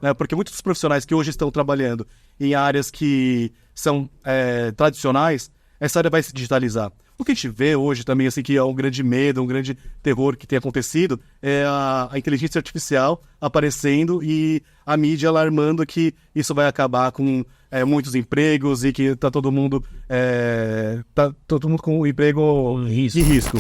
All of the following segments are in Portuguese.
né? Porque muitos dos profissionais que hoje estão trabalhando em áreas que são tradicionais, essa área vai se digitalizar. O que a gente vê hoje também, assim, que é um grande medo, um grande terror que tem acontecido, é a inteligência artificial aparecendo e a mídia alarmando que isso vai acabar com muitos empregos e que tá todo mundo com o emprego em risco.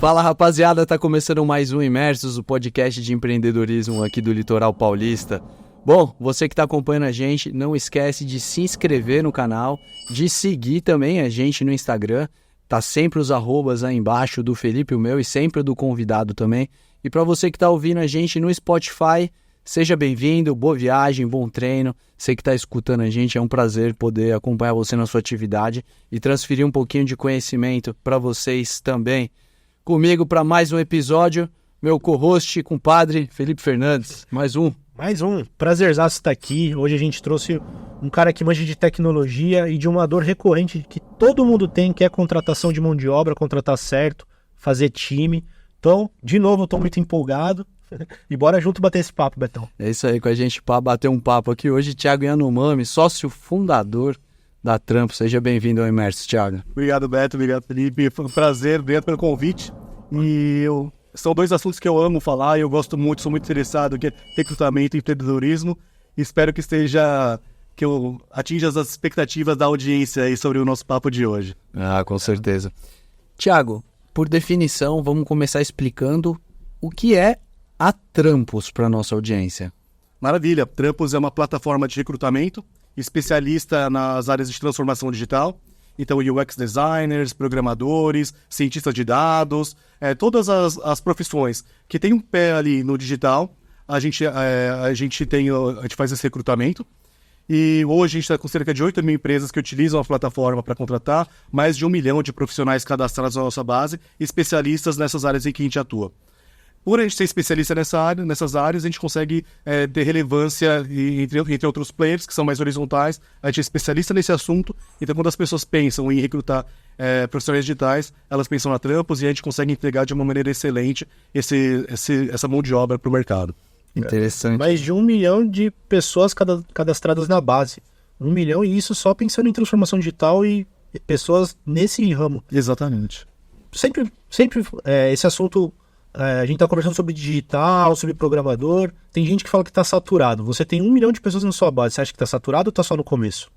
Fala, rapaziada, tá começando mais um Imersos, o podcast de empreendedorismo aqui do Litoral Paulista. Bom, você que tá acompanhando a gente, não esquece de se inscrever no canal, de seguir também a gente no Instagram, tá sempre os arrobas aí embaixo do Felipe, o meu, e sempre do convidado também. E para você que tá ouvindo a gente no Spotify, seja bem-vindo, boa viagem, bom treino. Você que tá escutando a gente, é um prazer poder acompanhar você na sua atividade e transferir um pouquinho de conhecimento para vocês também. Comigo para mais um episódio, meu co-host, compadre Felipe Fernandes. Mais um. Prazerzaço estar aqui. Hoje a gente trouxe um cara que manja de tecnologia e de uma dor recorrente que todo mundo tem, que é contratação de mão de obra, contratar certo, fazer time. Então, de novo, eu estou muito empolgado. E bora junto bater esse papo, Betão. É isso aí, com a gente para bater um papo aqui hoje, Thiago Yanomami, sócio fundador da Trampo. Seja bem-vindo ao Imerso, Thiago. Obrigado, Beto. Obrigado, Felipe. Foi um prazer. Obrigado pelo convite. São dois assuntos que eu amo falar e eu gosto muito, sou muito interessado, que é recrutamento e empreendedorismo. Espero que eu atinja as expectativas da audiência aí sobre o nosso papo de hoje. Ah, com certeza. Thiago, por definição, vamos começar explicando o que é a Trampos para a nossa audiência. Maravilha. Trampos é uma plataforma de recrutamento especialista nas áreas de transformação digital. Então, UX designers, programadores, cientistas de dados, todas as profissões que têm um pé ali no digital, a gente faz esse recrutamento. E hoje a gente está com cerca de 8 mil empresas que utilizam a plataforma para contratar, mais de 1 milhão de profissionais cadastrados na nossa base, especialistas nessas áreas em que a gente atua. Por a gente ser especialista nessas áreas, a gente consegue ter relevância entre outros players que são mais horizontais. A gente é especialista nesse assunto, então quando as pessoas pensam em recrutar profissionais digitais, elas pensam na Trampos e a gente consegue entregar de uma maneira excelente essa mão de obra para o mercado. Interessante. Mais de 1 milhão de pessoas cadastradas na base. 1 milhão, e isso só pensando em transformação digital e pessoas nesse ramo. Exatamente. Sempre esse assunto... a gente está conversando sobre digital, sobre programador. Tem gente que fala que está saturado. Você tem 1 milhão de pessoas na sua base. Você acha que está saturado ou está só no começo?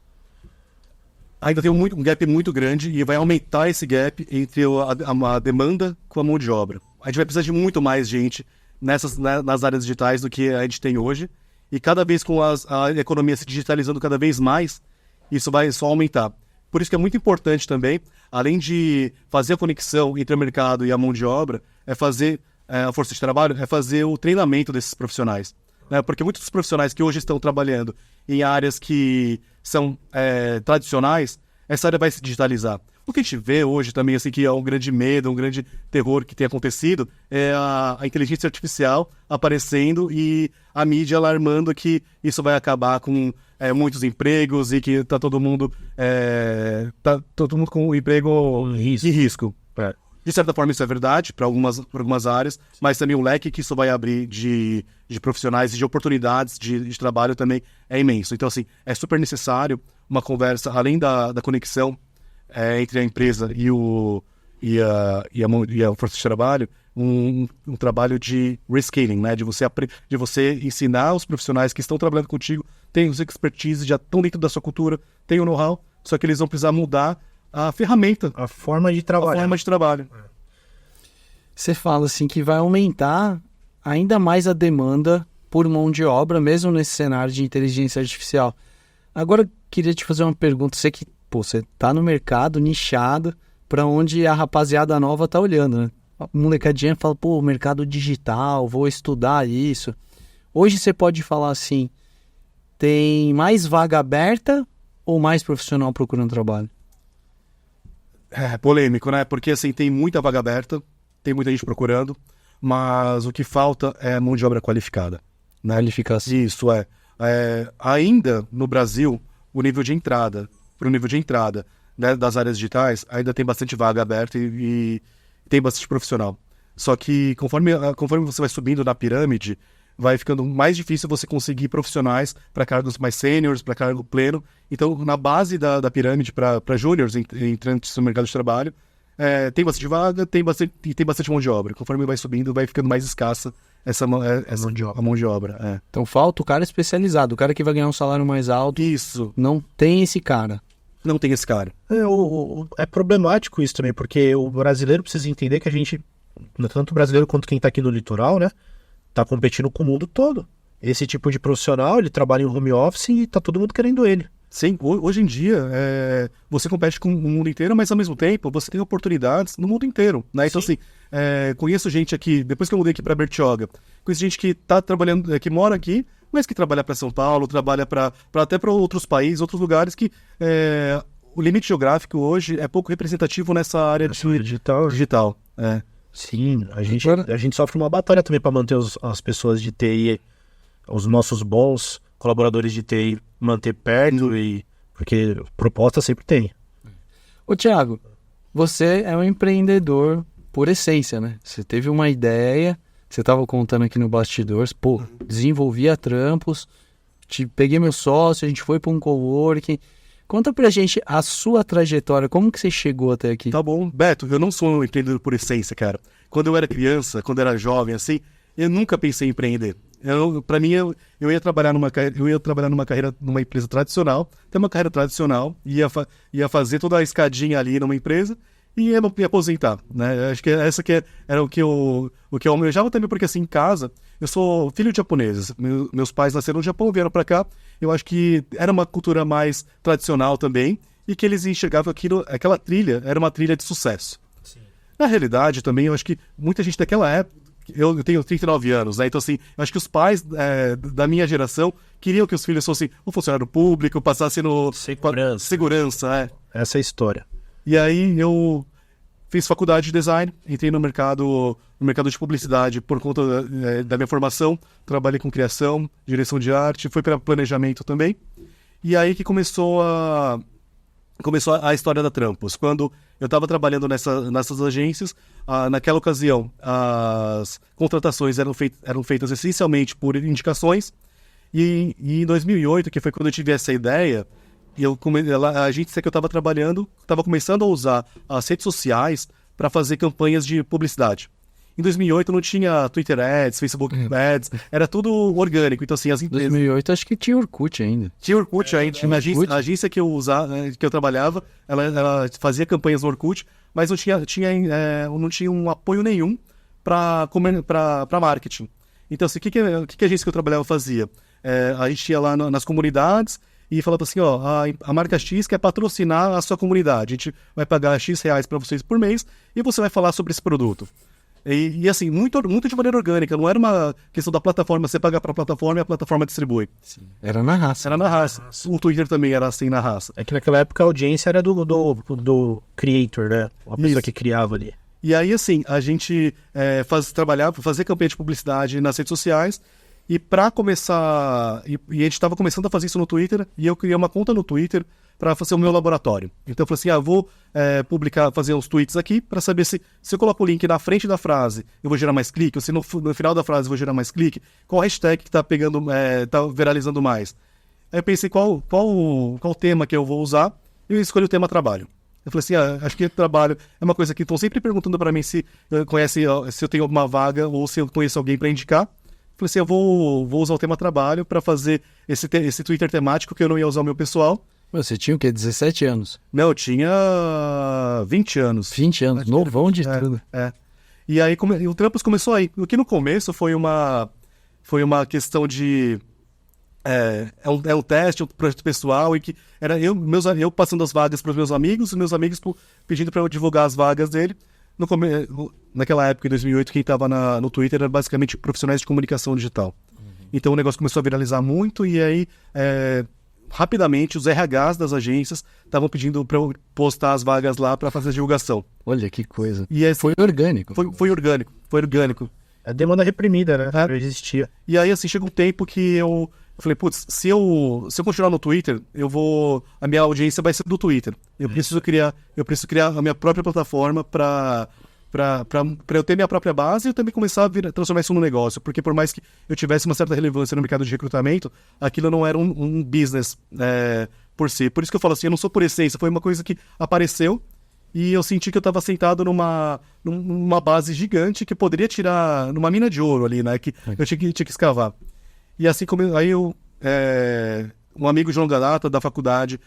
Ainda tem um gap muito grande e vai aumentar esse gap entre a demanda com a mão de obra. A gente vai precisar de muito mais gente nas áreas digitais do que a gente tem hoje. E cada vez com a economia se digitalizando cada vez mais, isso vai só aumentar. Por isso que é muito importante também, além de fazer a conexão entre o mercado e a mão de obra, fazer a força de trabalho, fazer o treinamento desses profissionais. Porque muitos dos profissionais que hoje estão trabalhando em áreas que são tradicionais, essa área vai se digitalizar. O que a gente vê hoje também, assim, que é um grande medo, um grande terror que tem acontecido, é a inteligência artificial aparecendo e a mídia alarmando que isso vai acabar com muitos empregos e que tá todo mundo com o emprego em risco. De certa forma isso é verdade para algumas áreas, mas também o leque que isso vai abrir de profissionais e de oportunidades de trabalho também é imenso. Então, assim, é super necessário uma conversa, além da conexão entre a empresa e a força de trabalho, um trabalho de reskilling, né? De você ensinar os profissionais que estão trabalhando contigo, têm os expertise, já estão dentro da sua cultura, têm o know-how, só que eles vão precisar mudar a ferramenta. A forma de trabalho. Você fala assim que vai aumentar ainda mais a demanda por mão de obra, mesmo nesse cenário de inteligência artificial. Agora, queria te fazer uma pergunta. Você que você tá no mercado nichado para onde a rapaziada nova tá olhando, né? A molecadinha fala, mercado digital, vou estudar isso. Hoje você pode falar assim, tem mais vaga aberta ou mais profissional procurando trabalho? É polêmico, né? Porque assim, tem muita vaga aberta, tem muita gente procurando, mas o que falta é mão de obra qualificada. Né? Qualificação. Isso ainda no Brasil, o nível de entrada, para o nível de entrada, né, das áreas digitais, ainda tem bastante vaga aberta e tem bastante profissional. Só que conforme você vai subindo na pirâmide, vai ficando mais difícil você conseguir profissionais para cargos mais sêniores, para cargo pleno. Então, na base da pirâmide para júniores entrantes no mercado de trabalho, tem bastante vaga, tem bastante mão de obra. Conforme vai subindo, vai ficando mais escassa essa mão de obra. Então falta o cara especializado, o cara que vai ganhar um salário mais alto. Isso. Não tem esse cara. Não tem esse cara. É problemático isso também, porque o brasileiro precisa entender que a gente, tanto o brasileiro quanto quem tá aqui no litoral, né, tá competindo com o mundo todo. Esse tipo de profissional, ele trabalha em home office e tá todo mundo querendo ele. Sim, hoje em dia você compete com o mundo inteiro, mas ao mesmo tempo você tem oportunidades no mundo inteiro, né? Então assim, conheço gente aqui, depois que eu mudei aqui para Bertioga, conheço gente que tá trabalhando, que mora aqui, mas que trabalha para São Paulo, trabalha até para outros países, outros lugares que o limite geográfico hoje é pouco representativo nessa área digital. Sim, a gente sofre uma batalha também para manter as pessoas de TI, os nossos bons colaboradores de TI, manter perto, porque proposta sempre tem. Ô Thiago, você é um empreendedor por essência, né? Você teve uma ideia, você estava contando aqui no bastidores, desenvolvia trampos, peguei meu sócio, a gente foi para um coworking. Conta pra gente a sua trajetória, como que você chegou até aqui? Tá bom. Beto, eu não sou um empreendedor por essência, cara. Quando eu era criança, quando eu era jovem, assim, eu nunca pensei em empreender. Pra mim, eu ia trabalhar numa carreira, numa empresa tradicional, ter uma carreira tradicional, ia fazer toda a escadinha ali numa empresa e ia me aposentar, né? Acho que essa que era o que eu almejava também, porque assim, em casa, eu sou filho de japoneses. Meus pais nasceram no Japão, vieram pra cá. Eu acho que era uma cultura mais tradicional também e que eles enxergavam aquela trilha era uma trilha de sucesso. Sim. Na realidade, também, eu acho que muita gente daquela época, eu tenho 39 anos, né? Então, assim, eu acho que os pais da minha geração queriam que os filhos fossem um funcionário público, passassem no... Segurança, Essa é a história. E aí eu fiz faculdade de design, entrei no mercado de publicidade por conta da minha formação, trabalhei com criação, direção de arte, fui para planejamento também. E aí que começou a história da Trampos. Quando eu estava trabalhando nessas agências, naquela ocasião as contratações eram feitas essencialmente por indicações. E em 2008, que foi quando eu tive essa ideia, a agência que eu estava trabalhando estava começando a usar as redes sociais para fazer campanhas de publicidade. Em 2008 não tinha Twitter Ads, Facebook Ads, era tudo orgânico. Então, assim, as empresas... 2008 acho que tinha Orkut ainda. Tinha Orkut ainda. A agência que eu trabalhava, ela fazia campanhas no Orkut, mas não tinha um apoio nenhum para marketing. Então, assim, o que a agência que eu trabalhava fazia? A gente ia lá nas comunidades e falava assim, a marca X quer patrocinar a sua comunidade. A gente vai pagar X reais para vocês por mês e você vai falar sobre esse produto. E assim, muito de maneira orgânica, não era uma questão da plataforma, você paga para a plataforma e a plataforma distribui. Sim. Era na raça. Era na raça. O Twitter também era assim, na raça. É que naquela época a audiência era do creator, né? A pessoa que criava ali. E aí, assim, a gente fazia campanha de publicidade nas redes sociais e para começar... E a gente estava começando a fazer isso no Twitter e eu criei uma conta no Twitter para fazer o meu laboratório. Então eu falei assim, vou fazer uns tweets aqui para saber se eu coloco o link na frente da frase, eu vou gerar mais clique, ou se no final da frase eu vou gerar mais clique, qual hashtag que tá pegando, tá viralizando mais. Aí eu pensei qual tema que eu vou usar, e eu escolhi o tema trabalho. Eu falei assim, acho que trabalho é uma coisa que estão sempre perguntando para mim se eu tenho alguma vaga ou se eu conheço alguém para indicar. Eu falei assim, eu vou usar o tema trabalho para fazer esse Twitter temático que eu não ia usar o meu pessoal. Você tinha o quê? 17 anos? Não, eu tinha 20 anos. 20 anos, novão de tudo. E aí o Trampos começou aí. O que no começo foi uma questão de... um teste, um projeto pessoal, e que era eu passando as vagas para os meus amigos, e meus amigos pedindo para eu divulgar as vagas dele. Naquela época, em 2008, quem estava no Twitter era basicamente profissionais de comunicação digital. Então o negócio começou a viralizar muito, e aí... rapidamente, os RHs das agências estavam pedindo para eu postar as vagas lá para fazer a divulgação. Olha que coisa. E assim, Foi orgânico. foi orgânico. A demanda reprimida, né? É. Já existia. E aí, assim, chega um tempo que eu falei, putz, se eu continuar no Twitter, a minha audiência vai ser do Twitter. Eu preciso criar a minha própria plataforma para eu ter minha própria base e eu também começar a transformar isso num negócio. Porque por mais que eu tivesse uma certa relevância no mercado de recrutamento, aquilo não era um business por si. Por isso que eu falo assim, eu não sou por essência, foi uma coisa que apareceu e eu senti que eu estava sentado numa base gigante que poderia tirar numa mina de ouro ali, né? Que eu tinha que escavar. E assim como um amigo de longa data da faculdade,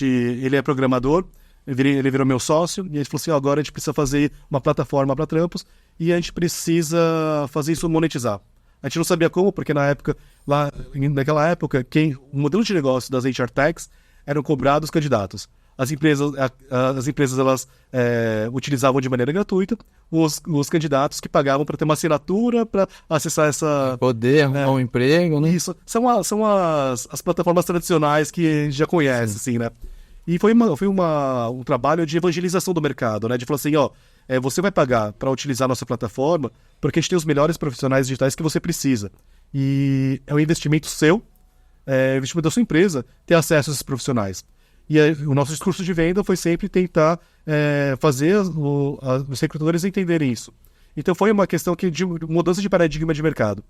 ele é programador, ele virou meu sócio, e ele falou assim, agora a gente precisa fazer uma plataforma para trampos, e a gente precisa fazer isso monetizar. A gente não sabia como, porque naquela época, o modelo de negócio das HR Techs eram cobrados candidatos. As empresas elas utilizavam de maneira gratuita os candidatos que pagavam para ter uma assinatura para acessar essa... Poder arrumar um emprego, né? Isso. São as plataformas tradicionais que a gente já conhece, assim, né? E foi um trabalho de evangelização do mercado, né? De falar assim, você vai pagar para utilizar a nossa plataforma porque a gente tem os melhores profissionais digitais que você precisa. E é um investimento seu, é um investimento da sua empresa ter acesso a esses profissionais. E aí, o nosso discurso de venda foi sempre tentar fazer os recrutadores entenderem isso. Então foi uma questão de mudança de paradigma de mercado.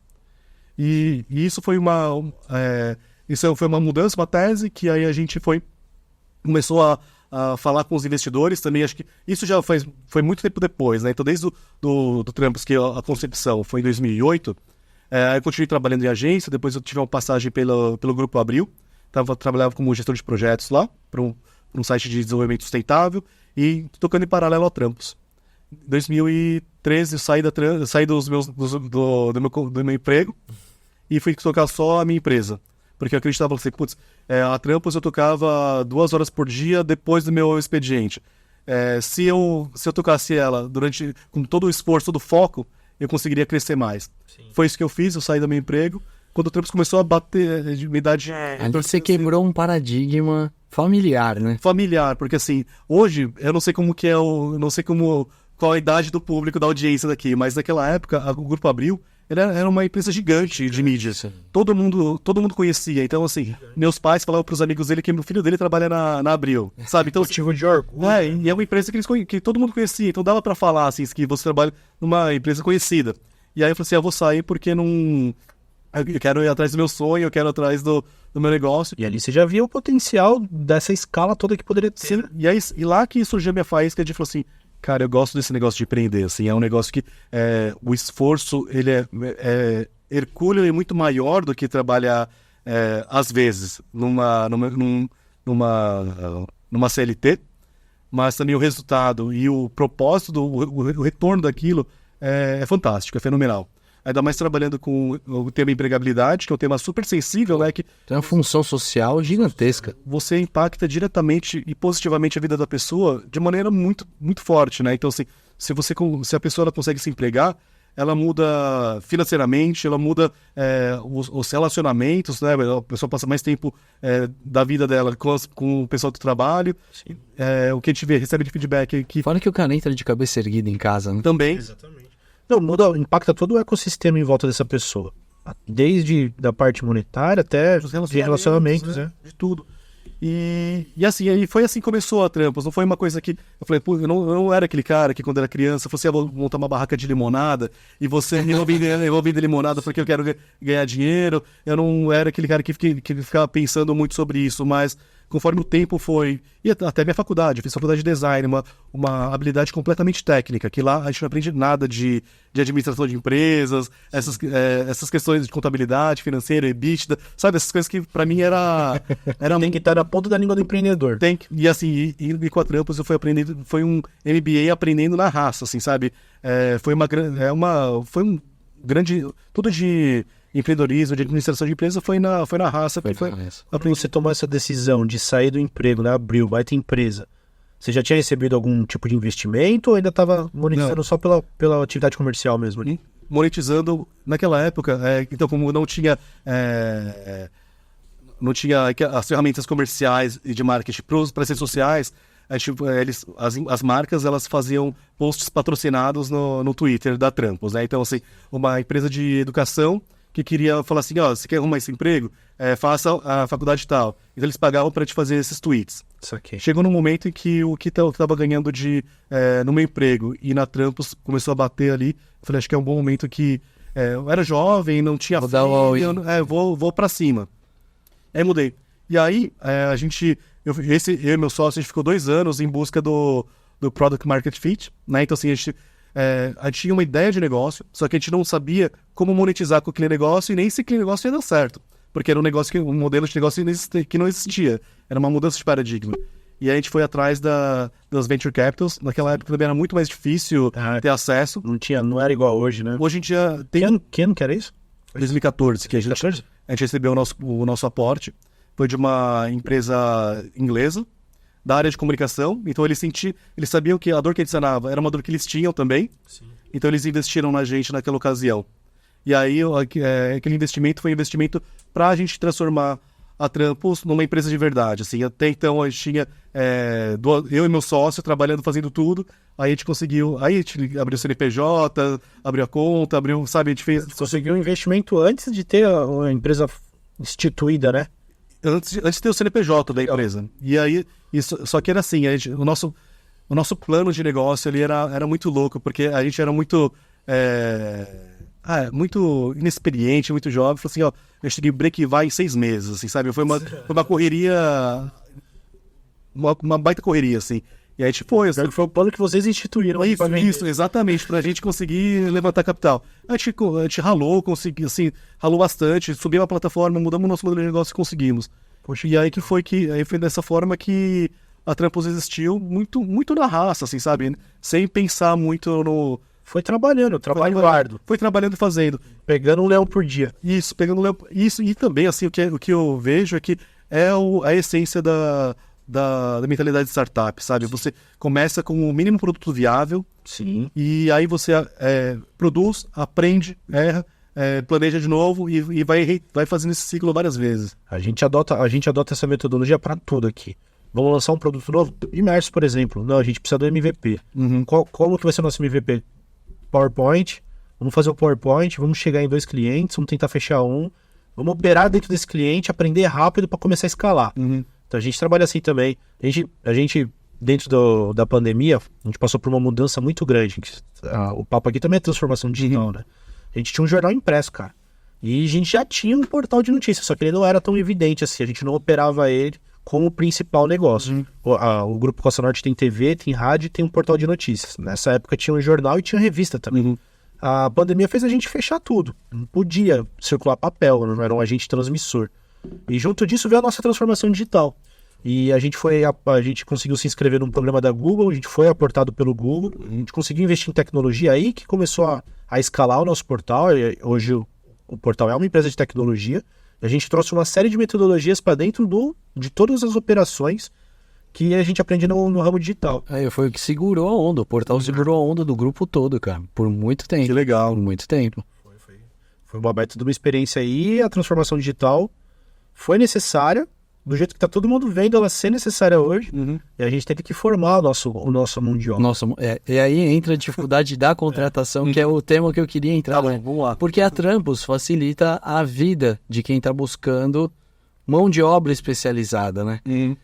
E isso foi uma mudança, uma tese que aí a gente começou a falar com os investidores também. Acho que isso já foi muito tempo depois, né? Então desde do Trampos, que a concepção foi em 2008, eu continuei trabalhando em agência, depois eu tive uma passagem pelo Grupo Abril. Trabalhava como gestor de projetos lá, para um site de desenvolvimento sustentável, e tocando em paralelo ao Trampos. Em 2013, eu saí do meu emprego e fui tocar só a minha empresa. Porque eu acreditava assim, putz, a Trampos eu tocava 2 horas por dia depois do meu expediente. Se eu tocasse ela com todo o esforço, todo o foco, eu conseguiria crescer mais. Sim. Foi isso que eu fiz, eu saí do meu emprego. Quando o Trampos começou a bater de idade... Ali você quebrou um paradigma familiar, né? Familiar, porque assim, hoje, eu não sei como que qual a idade do público, da audiência daqui, mas naquela época, o Grupo Abril era uma empresa gigante de mídia. Todo mundo conhecia. Então, assim, meus pais falavam pros amigos dele que o filho dele trabalha na Abril, sabe? Então, motivo de orgulho. E é uma empresa que todo mundo conhecia. Então, dava pra falar, assim, que você trabalha numa empresa conhecida. E aí eu falei assim, eu vou sair porque não... Eu quero ir atrás do meu sonho, eu quero ir atrás do meu negócio. E ali você já via o potencial dessa escala toda que poderia ter. Sim, e lá que surgiu a minha faísca de falar assim, cara, eu gosto desse negócio de empreender, assim, é um negócio que o esforço, ele é hercúleo e muito maior do que trabalhar, às vezes, numa CLT, mas também o resultado e o propósito, o retorno daquilo é fantástico, é fenomenal. Ainda mais trabalhando com o tema empregabilidade, que é um tema super sensível, né? Que tem uma função social gigantesca. Você impacta diretamente e positivamente a vida da pessoa de maneira muito, muito forte, né? Então, assim, se a pessoa ela consegue se empregar, ela muda financeiramente, ela muda os relacionamentos, né? A pessoa passa mais tempo da vida dela com o pessoal do trabalho. O que a gente recebe de feedback aqui. Fora que o cara entra de cabeça erguida em casa, né? Também. Exatamente. Não, impacta todo o ecossistema em volta dessa pessoa. Desde da parte monetária até de relacionamentos, né? De tudo. E assim, aí foi assim que começou a Trampos. Não foi uma coisa que... Eu falei, pô, eu não era aquele cara que quando era criança, você ia montar uma barraca de limonada e você eu vou vender limonada porque eu quero ganhar dinheiro. Eu não era aquele cara que ficava pensando muito sobre isso, mas... Conforme o tempo foi... E até minha faculdade, eu fiz faculdade de design, uma habilidade completamente técnica, que lá a gente não aprende nada de administração de empresas, essas questões de contabilidade financeira, EBITDA, sabe? Essas coisas que pra mim era Tem que estar na ponta da língua do empreendedor. Tem que... E assim, e com a Trampos eu fui aprendendo... Foi um MBA aprendendo na raça, assim, sabe? Foi um grande... Tudo de... empreendedorismo, de administração de empresa foi na raça. Quando você tomou essa decisão de sair do emprego, né, Abril, vai ter empresa, você já tinha recebido algum tipo de investimento ou ainda estava monetizando só pela atividade comercial mesmo ali? Monetizando naquela época, então como não tinha não tinha as ferramentas comerciais e de marketing para as redes sociais. As marcas elas faziam posts patrocinados no Twitter da Trampos, né? Então, assim, uma empresa de educação que queria falar assim, ó, você quer arrumar esse emprego? Faça a faculdade tal. Então eles pagavam para te fazer esses tweets. Isso aqui. Chegou num momento em que o que eu estava ganhando no meu emprego e na Trampos começou a bater ali. Eu falei, acho que é um bom momento que eu era jovem, não tinha filho, vou para cima. Aí mudei. E aí eu e meu sócio, a gente ficou 2 anos em busca do Product Market Fit, né? Então assim, a gente tinha uma ideia de negócio, só que a gente não sabia como monetizar com aquele negócio e nem se aquele negócio ia dar certo. Porque era um modelo de negócio que não existia. Era uma mudança de paradigma. E aí a gente foi atrás das Venture Capitals. Naquela época também era muito mais difícil ter acesso. Não era igual hoje, né? Hoje em dia tem... Que ano que era isso? 2014, que a gente recebeu o nosso aporte. Foi de uma empresa inglesa, da área de comunicação. Então eles sabiam que a dor que a gente sanava era uma dor que eles tinham também. Sim. Então eles investiram na gente naquela ocasião. E aí aquele investimento foi um investimento para a gente transformar a Trampos numa empresa de verdade. Assim, até então a gente tinha eu e meu sócio trabalhando, fazendo tudo. Aí a gente conseguiu, aí a gente abriu o CNPJ, abriu a conta, sabe, a gente fez... Conseguiu um investimento antes de ter a empresa instituída, né? Antes de ter o CNPJ da empresa. E aí, só que era assim, o nosso plano de negócio ali era muito louco, porque a gente era muito inexperiente, muito jovem. Falei assim, ó, a gente tem que break-even em 6 meses, assim, sabe? Foi uma correria, uma baita correria, assim. E aí a gente foi. Assim, foi o plano que vocês instituíram. Isso, exatamente, pra gente conseguir levantar capital. A gente ralou, ralou bastante, subiu a plataforma, mudamos o nosso modelo de negócio e conseguimos. Poxa, e aí foi dessa forma que a Trampos existiu, muito, muito na raça, assim, sabe? Sem pensar muito no... Foi trabalhando, trabalho árduo. Foi trabalhando e fazendo. Pegando um leão por dia. Isso, pegando um leão. Isso, e também, assim, o que eu vejo é que a essência da mentalidade de startup, sabe? Sim. Você começa com o mínimo produto viável. Sim. E aí você produz, aprende, erra, planeja de novo e vai fazendo esse ciclo várias vezes. A gente adota essa metodologia para tudo aqui. Vamos lançar um produto novo? Imerso, por exemplo. Não, a gente precisa do MVP. Uhum. Como que vai ser o nosso MVP? PowerPoint. Vamos fazer o PowerPoint, vamos chegar em 2 clientes, vamos tentar fechar um. Vamos operar dentro desse cliente, aprender rápido para começar a escalar. Uhum. Então a gente trabalha assim também. A gente dentro da pandemia, a gente passou por uma mudança muito grande. O papo aqui também é transformação digital, né? A gente tinha um jornal impresso, cara. E a gente já tinha um portal de notícias, só que ele não era tão evidente assim. A gente não operava ele como o principal negócio. O Grupo Costa Norte tem TV, tem rádio e tem um portal de notícias. Nessa época tinha um jornal e tinha revista também. Uhum. A pandemia fez a gente fechar tudo. Não podia circular papel, não era um agente transmissor. E junto disso veio a nossa transformação digital. E a gente conseguiu se inscrever num programa da Google, a gente foi aportado pelo Google, a gente conseguiu investir em tecnologia aí que começou a escalar o nosso portal. E hoje o portal é uma empresa de tecnologia. A gente trouxe uma série de metodologias para dentro de todas as operações que a gente aprende no ramo digital. Foi o que segurou a onda. O portal segurou a onda do grupo todo, cara. Por muito tempo. Que legal. Por muito tempo. Foi uma baita de uma experiência aí. A transformação digital foi necessária. Do jeito que tá todo mundo vendo ela ser necessária hoje. Uhum. E a gente teve que formar o nosso mão de obra. E aí entra a dificuldade da contratação, que é o tema que eu queria entrar. Tá bom, vamos lá. Porque a Trampos facilita a vida de quem tá buscando mão de obra especializada, né? Uhum.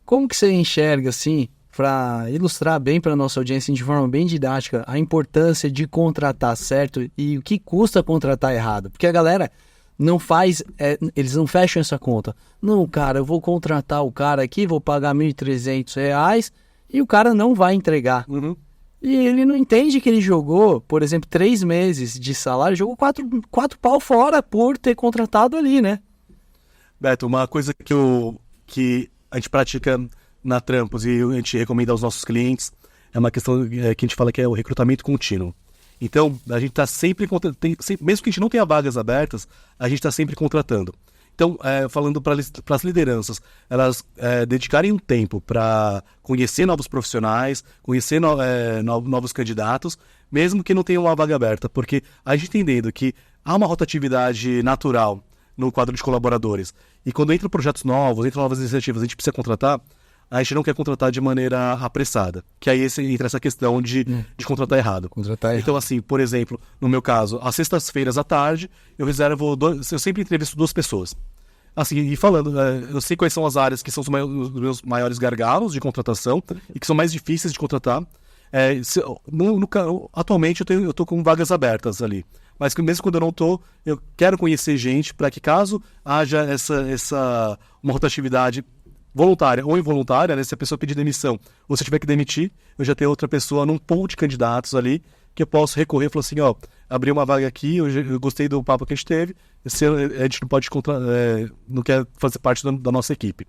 Como que você enxerga, assim, para ilustrar bem para nossa audiência de forma bem didática, a importância de contratar certo e o que custa contratar errado? Porque a galera não faz, eles não fecham essa conta. Não, cara, eu vou contratar o cara aqui, vou pagar R$1.300 e o cara não vai entregar. Uhum. E ele não entende que ele jogou, por exemplo, 3 meses de salário, jogou 4 pau fora por ter contratado ali, né? Beto, uma coisa que a gente pratica na Trampos e a gente recomenda aos nossos clientes é uma questão que a gente fala que é o recrutamento contínuo. Então, a gente está sempre, mesmo que a gente não tenha vagas abertas, a gente está sempre contratando. Então, falando para as lideranças, elas dedicarem um tempo para conhecer novos profissionais, conhecer novos candidatos, mesmo que não tenha uma vaga aberta, porque a gente entendendo que há uma rotatividade natural no quadro de colaboradores. E quando entram projetos novos, entram novas iniciativas, a gente precisa contratar, a gente não quer contratar de maneira apressada. Que aí entra essa questão de contratar errado. Então, assim, por exemplo, no meu caso, às sextas-feiras à tarde, eu sempre entrevisto 2 pessoas. Assim, e falando, eu sei quais são as áreas que são os meus maiores gargalos de contratação e que são mais difíceis de contratar. Atualmente eu tô com vagas abertas ali. Mas mesmo quando eu não tô, eu quero conhecer gente para que caso haja uma rotatividade voluntária ou involuntária, né? Se a pessoa pedir demissão ou se eu tiver que demitir, eu já tenho outra pessoa num pool de candidatos ali que eu posso recorrer e falar assim, abri uma vaga aqui, eu gostei do papo que a gente teve, a gente não pode não quer fazer parte da nossa equipe.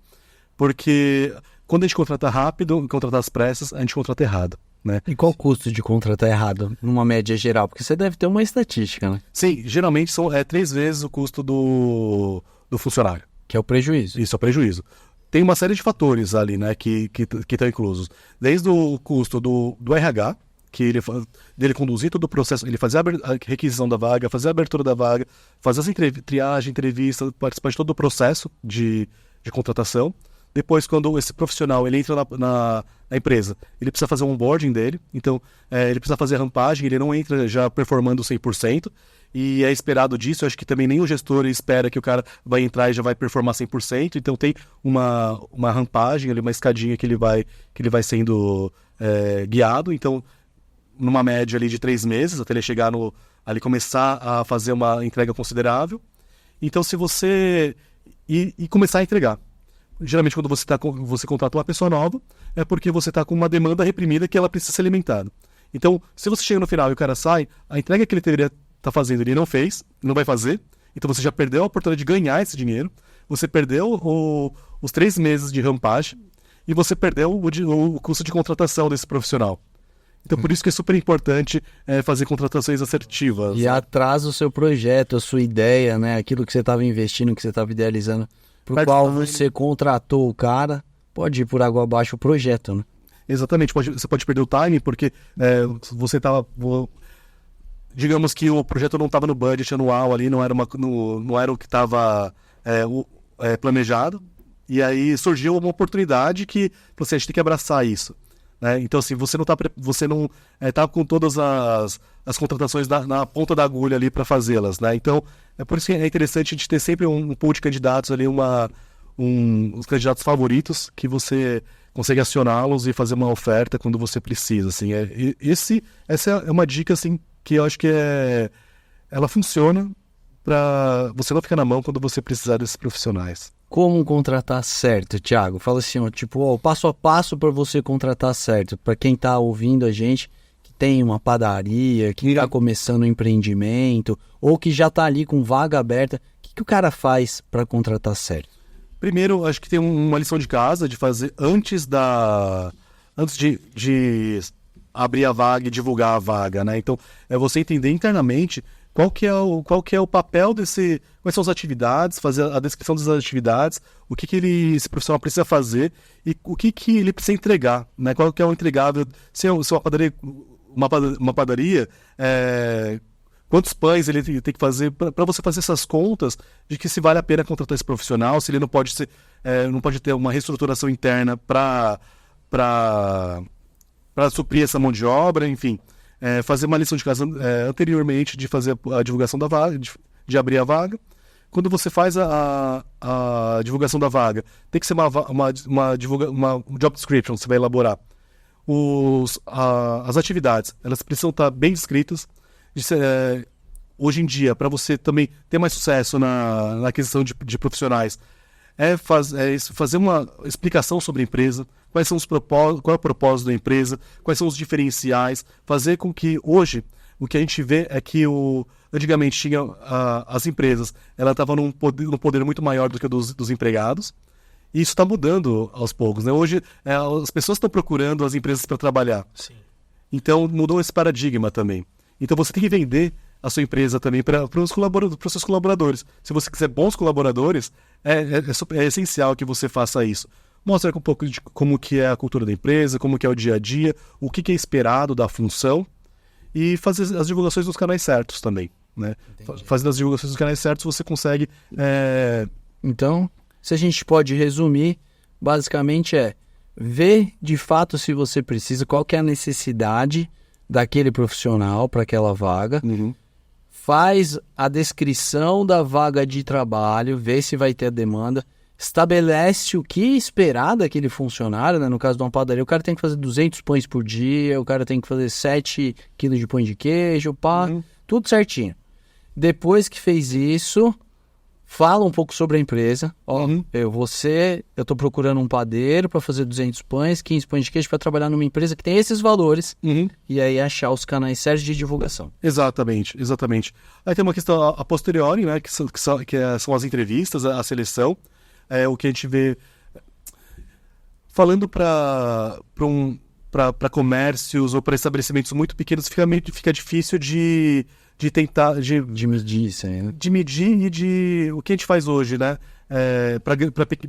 Porque quando a gente contrata rápido, contratar às pressas, a gente contrata errado, né? E qual o custo de contratar errado, numa média geral? Porque você deve ter uma estatística, né? Sim, geralmente são 3 vezes o custo do funcionário. Que é o prejuízo. Isso, é o prejuízo. Tem uma série de fatores ali, né, que estão inclusos. Desde o custo do RH, que dele conduzir todo o processo, ele fazer a requisição da vaga, fazer a abertura da vaga, fazer as triagem, entrevista, participar de todo o processo de contratação. Depois, quando esse profissional ele entra na empresa, ele precisa fazer um onboarding dele, então ele precisa fazer a rampagem, ele não entra já performando 100%, e é esperado disso, eu acho que também nem o gestor espera que o cara vai entrar e já vai performar 100%, então tem uma rampagem, ali, uma escadinha que ele vai sendo guiado, então numa média ali de 3 meses, até ele chegar ali começar a fazer uma entrega considerável. Então se você... E começar a entregar. Geralmente quando você contrata uma pessoa nova, é porque você está com uma demanda reprimida que ela precisa ser alimentada. Então, se você chega no final e o cara sai, a entrega que ele deveria estar fazendo, ele não fez, não vai fazer, então você já perdeu a oportunidade de ganhar esse dinheiro, você perdeu os 3 meses de rampagem e você perdeu o custo de contratação desse profissional. Então, por isso que é super importante fazer contratações assertivas. E atrasa o seu projeto, a sua ideia, né? Aquilo que você estava investindo, que você estava idealizando, por qual você contratou o cara, pode ir por água abaixo o projeto, né? Exatamente, você pode perder o time, porque você estava... Digamos que o projeto não estava no budget anual ali, não era o que estava planejado, e aí surgiu uma oportunidade que você tem que abraçar isso. Né? Então, assim, você não tá com todas as contratações na ponta da agulha ali para fazê-las, né? Então, é por isso que é interessante a gente ter sempre um pool de candidatos ali, os candidatos favoritos, que você consegue acioná-los e fazer uma oferta quando você precisa, assim. Essa é uma dica, assim, que eu acho que ela funciona para você não ficar na mão quando você precisar desses profissionais. Como contratar certo, Thiago? Fala assim, o passo a passo para você contratar certo. Para quem está ouvindo a gente, que tem uma padaria, que está começando um empreendimento, ou que já está ali com vaga aberta, o que o cara faz para contratar certo? Primeiro, acho que tem uma lição de casa de fazer antes de abrir a vaga e divulgar a vaga, né? Então, é você entender internamente qual que é o papel quais são as atividades, fazer a descrição das atividades, o que esse profissional precisa fazer e o que ele precisa entregar, né? Qual que é o entregável, se é uma padaria, quantos pães ele tem que fazer, para você fazer essas contas de que se vale a pena contratar esse profissional, se ele não pode ter uma reestruturação interna para suprir essa mão de obra, enfim. Fazer uma lição de casa anteriormente de fazer a divulgação da vaga, de abrir a vaga. Quando você faz a divulgação da vaga, tem que ser uma job description, você vai elaborar. As atividades, elas precisam estar bem descritas. Hoje em dia, para você também ter mais sucesso na aquisição de profissionais, fazer uma explicação sobre a empresa, quais são os propósitos, qual é o propósito da empresa, quais são os diferenciais, fazer com que hoje o que a gente vê é que antigamente tinha as empresas, ela estava num poder muito maior do que o dos empregados, e isso está mudando aos poucos, né? Hoje as pessoas estão procurando as empresas para trabalhar. Sim. Então mudou esse paradigma também. Então você tem que vender a sua empresa também para os seus colaboradores. Se você quiser bons colaboradores, é essencial que você faça isso. Mostra um pouco de como que é a cultura da empresa, como que é o dia a dia, o que é esperado da função e fazer as divulgações nos canais certos também. né? Fazendo as divulgações nos canais certos, você consegue... Então, se a gente pode resumir, basicamente ver de fato se você precisa, qual que é a necessidade daquele profissional para aquela vaga, faz a descrição da vaga de trabalho, vê se vai ter a demanda, estabelece o que esperar daquele funcionário, né? No caso de uma padaria, o cara tem que fazer 200 pães por dia, o cara tem que fazer 7 quilos de pão de queijo, tudo certinho. Depois que fez isso, fala um pouco sobre a empresa. Eu tô procurando um padeiro para fazer 200 pães, 15 pães de queijo para trabalhar numa empresa que tem esses valores. E aí achar os canais certos de divulgação. Exatamente. Aí tem uma questão a posteriori, né? Que são as entrevistas, a seleção. O que a gente vê falando para comércios ou para estabelecimentos muito pequenos, fica difícil de tentar de medir isso aí, né? De medir o que a gente faz hoje, né? Para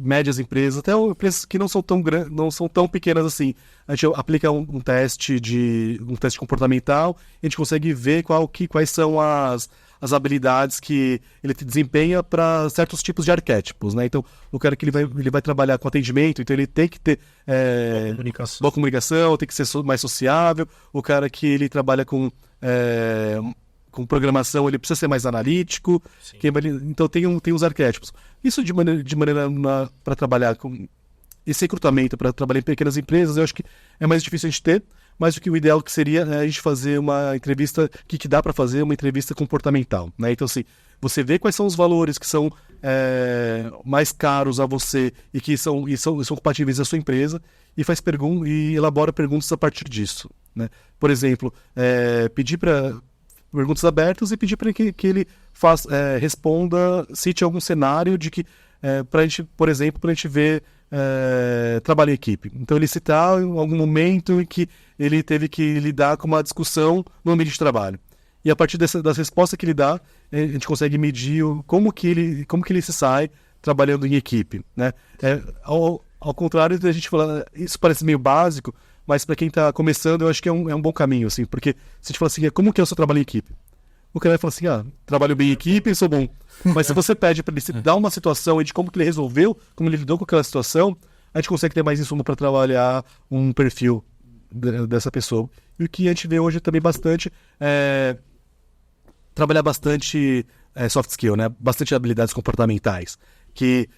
médias empresas, até empresas que não são tão pequenas assim. A gente aplica um teste comportamental, a gente consegue ver quais são as habilidades que ele desempenha para certos tipos de arquétipos, né? Então, o cara que ele vai trabalhar com atendimento, então ele tem que ter boa comunicação, tem que ser mais sociável. O cara que ele trabalha com programação, ele precisa ser mais analítico. Então, tem os arquétipos. Isso de maneira para trabalhar com esse recrutamento, para trabalhar em pequenas empresas, eu acho que é mais difícil a gente ter. Mas o que o ideal que seria a gente fazer uma entrevista, que dá para fazer uma entrevista comportamental, né? Então, assim, você vê quais são os valores que são mais caros a você e que são compatíveis à sua empresa e elabora perguntas a partir disso, né? Por exemplo, pedir para perguntas abertas e pedir para que ele responda, cite algum cenário de que, para a gente ver trabalho em equipe. Então, ele citar em algum momento em que ele teve que lidar com uma discussão no ambiente de trabalho. E a partir das respostas que ele dá, a gente consegue medir como que ele se sai trabalhando em equipe, né? Ao contrário da gente falar, isso parece meio básico, mas para quem está começando, eu acho que é um bom caminho, assim, porque se a gente fala assim, como que é o seu trabalho em equipe? O cara vai falar assim, trabalho bem em equipe e sou bom. Mas se você pede para ele se dar uma situação e de como que ele resolveu, como ele lidou com aquela situação, a gente consegue ter mais insumo para trabalhar um perfil dessa pessoa. E o que a gente vê hoje também bastante trabalhar bastante soft skill, né? Bastante habilidades comportamentais, que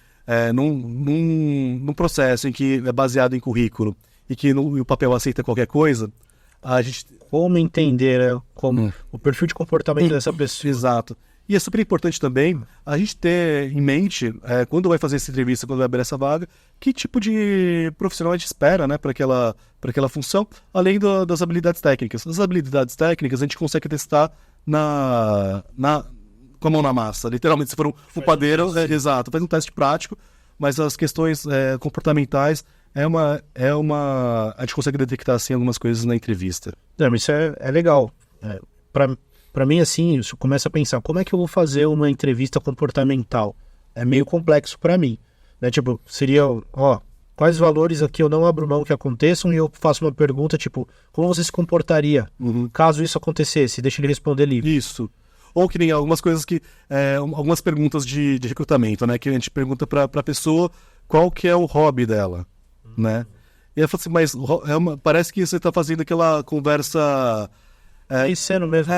num processo em que é baseado em currículo e que o papel aceita qualquer coisa, a gente... Como entender o perfil de comportamento dessa pessoa. Exato. E é super importante também a gente ter em mente, quando vai fazer essa entrevista, quando vai abrir essa vaga, que tipo de profissional a gente espera, né, para aquela função, além das habilidades técnicas. As habilidades técnicas a gente consegue testar com a mão na massa. Literalmente, se for um padeiro, exato, faz um teste prático, mas as questões comportamentais a gente consegue detectar assim algumas coisas na entrevista. Mas isso é legal. Para mim, assim, eu começo a pensar, como é que eu vou fazer uma entrevista comportamental? É meio complexo para mim, né? Tipo, seria, quais valores aqui eu não abro mão que aconteçam e eu faço uma pergunta, tipo, como você se comportaria caso isso acontecesse? Deixa ele responder livre. Isso. Ou que nem algumas coisas algumas perguntas de recrutamento, né? Que a gente pergunta para a pessoa qual que é o hobby dela, né? E ela fala assim, mas parece que você está fazendo aquela conversa... Conhecendo mesmo.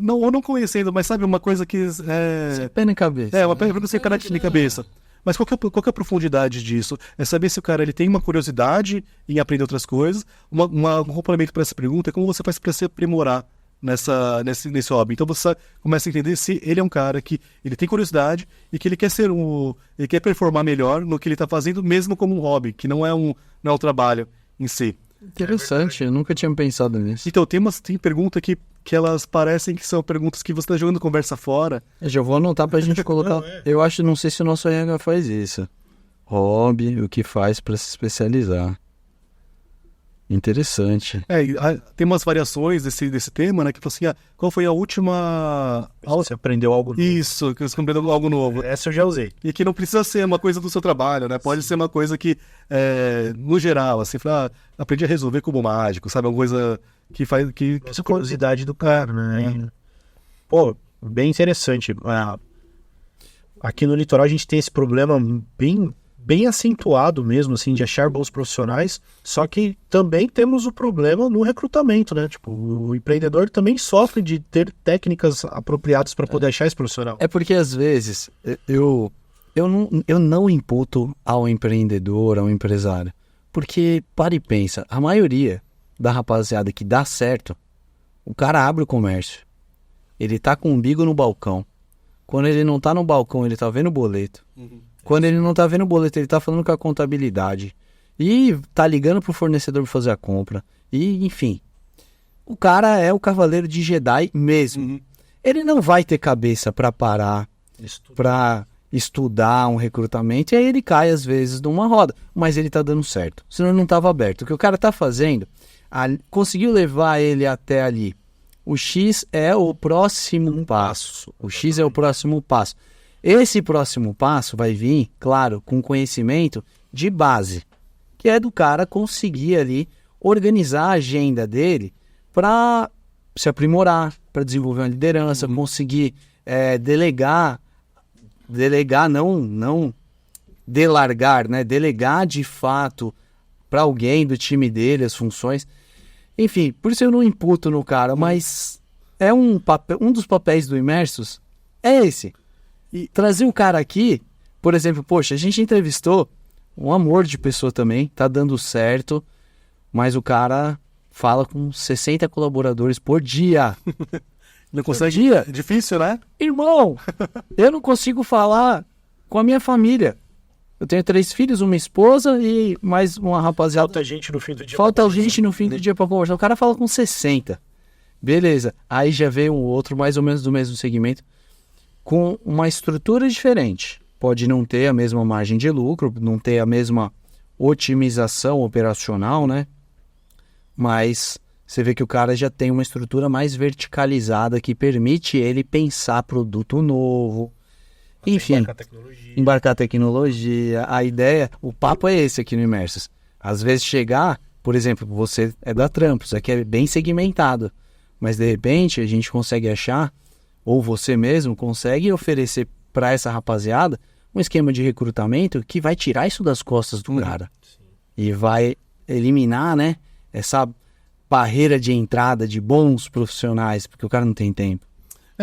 Ou não conhecendo, mas sabe, uma coisa que... Sem pé na cabeça. Uma pergunta sem pé na cabeça. Mas qual que é a profundidade disso? É saber se o cara ele tem uma curiosidade em aprender outras coisas. Um complemento para essa pergunta é como você faz para se aprimorar nesse hobby. Então você começa a entender se ele é um cara que ele tem curiosidade e que ele quer ele quer performar melhor no que ele está fazendo, mesmo como um hobby, que não é um trabalho em si. Interessante, eu nunca tinha pensado nisso. Então, tem pergunta que elas parecem que são perguntas que você está jogando conversa fora. Eu já vou anotar pra gente colocar. Eu acho, não sei se o nosso RH faz isso. Hobby, o que faz para se especializar. Interessante. Tem umas variações desse tema, né? Que fala assim, qual foi a última... Você aprendeu algo novo. Isso, que você aprendeu algo novo. Essa eu já usei. E que não precisa ser uma coisa do seu trabalho, né? Pode ser uma coisa que, no geral, assim, aprendi a resolver cubo mágico, sabe? Uma coisa que faz... Essa curiosidade do cara, né? Pô, bem interessante. Aqui no litoral a gente tem esse problema bem acentuado mesmo, assim, de achar bons profissionais, só que também temos o problema no recrutamento, né? Tipo, o empreendedor também sofre de ter técnicas apropriadas para poder achar esse profissional. É porque às vezes eu não imputo ao empreendedor, ao empresário, porque para e pensa, a maioria da rapaziada que dá certo, o cara abre o comércio, ele tá com o umbigo no balcão, quando ele não tá no balcão ele tá vendo o boleto, quando ele não tá vendo o boleto ele tá falando com a contabilidade e tá ligando pro fornecedor pra fazer a compra, e enfim, o cara é o cavaleiro de Jedi mesmo. Ele não vai ter cabeça pra parar, pra estudar um recrutamento, e aí ele cai às vezes numa roda, mas ele tá dando certo, senão ele não tava aberto. O que o cara tá fazendo, conseguiu levar ele até ali. O X é o próximo passo. O X é o próximo passo. Esse próximo passo vai vir, claro, com conhecimento de base, que é do cara conseguir ali organizar a agenda dele para se aprimorar, para desenvolver uma liderança, conseguir delegar não delargar, né? Delegar de fato para alguém do time dele as funções. Enfim, por isso eu não imputo no cara, mas é um dos papéis do Imersus é esse. E trazer o cara aqui, por exemplo, poxa, a gente entrevistou um amor de pessoa também, tá dando certo, mas o cara fala com 60 colaboradores por dia. Não consegue? É difícil, né? Irmão, eu não consigo falar com a minha família. Eu tenho 3 filhos, uma esposa e mais uma rapaziada. Falta gente no fim do dia. Falta gente no fim do dia pra conversar. O cara fala com 60. Beleza. Aí já veio um outro, mais ou menos do mesmo segmento, com uma estrutura diferente. Pode não ter a mesma margem de lucro, não ter a mesma otimização operacional, né? Mas você vê que o cara já tem uma estrutura mais verticalizada que permite ele pensar produto novo. Enfim, embarcar tecnologia. A ideia, o papo é esse aqui no Imersus. Às vezes chegar, por exemplo, você é da Trampos, aqui é bem segmentado, mas de repente a gente consegue achar, ou você mesmo consegue oferecer para essa rapaziada um esquema de recrutamento que vai tirar isso das costas do cara. E vai eliminar, né, essa barreira de entrada de bons profissionais, porque o cara não tem tempo.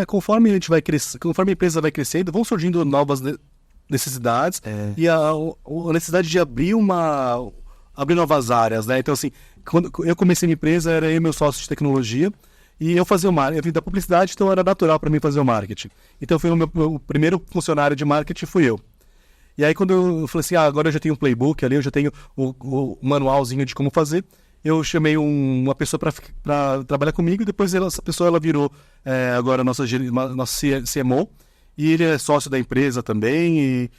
Conforme a gente vai conforme a empresa vai crescendo, vão surgindo novas necessidades e a necessidade de abrir novas áreas, né? Então, assim, quando eu comecei minha empresa, era eu e meu sócio de tecnologia, e eu fazia o marketing, eu vim da publicidade, então era natural para mim fazer o marketing. Então, o primeiro funcionário de marketing fui eu. E aí, quando eu falei assim, agora eu já tenho um playbook ali, eu já tenho o manualzinho de como fazer, eu chamei uma pessoa para trabalhar comigo, e depois essa pessoa ela virou agora nossa CMO, e ele é sócio da empresa também,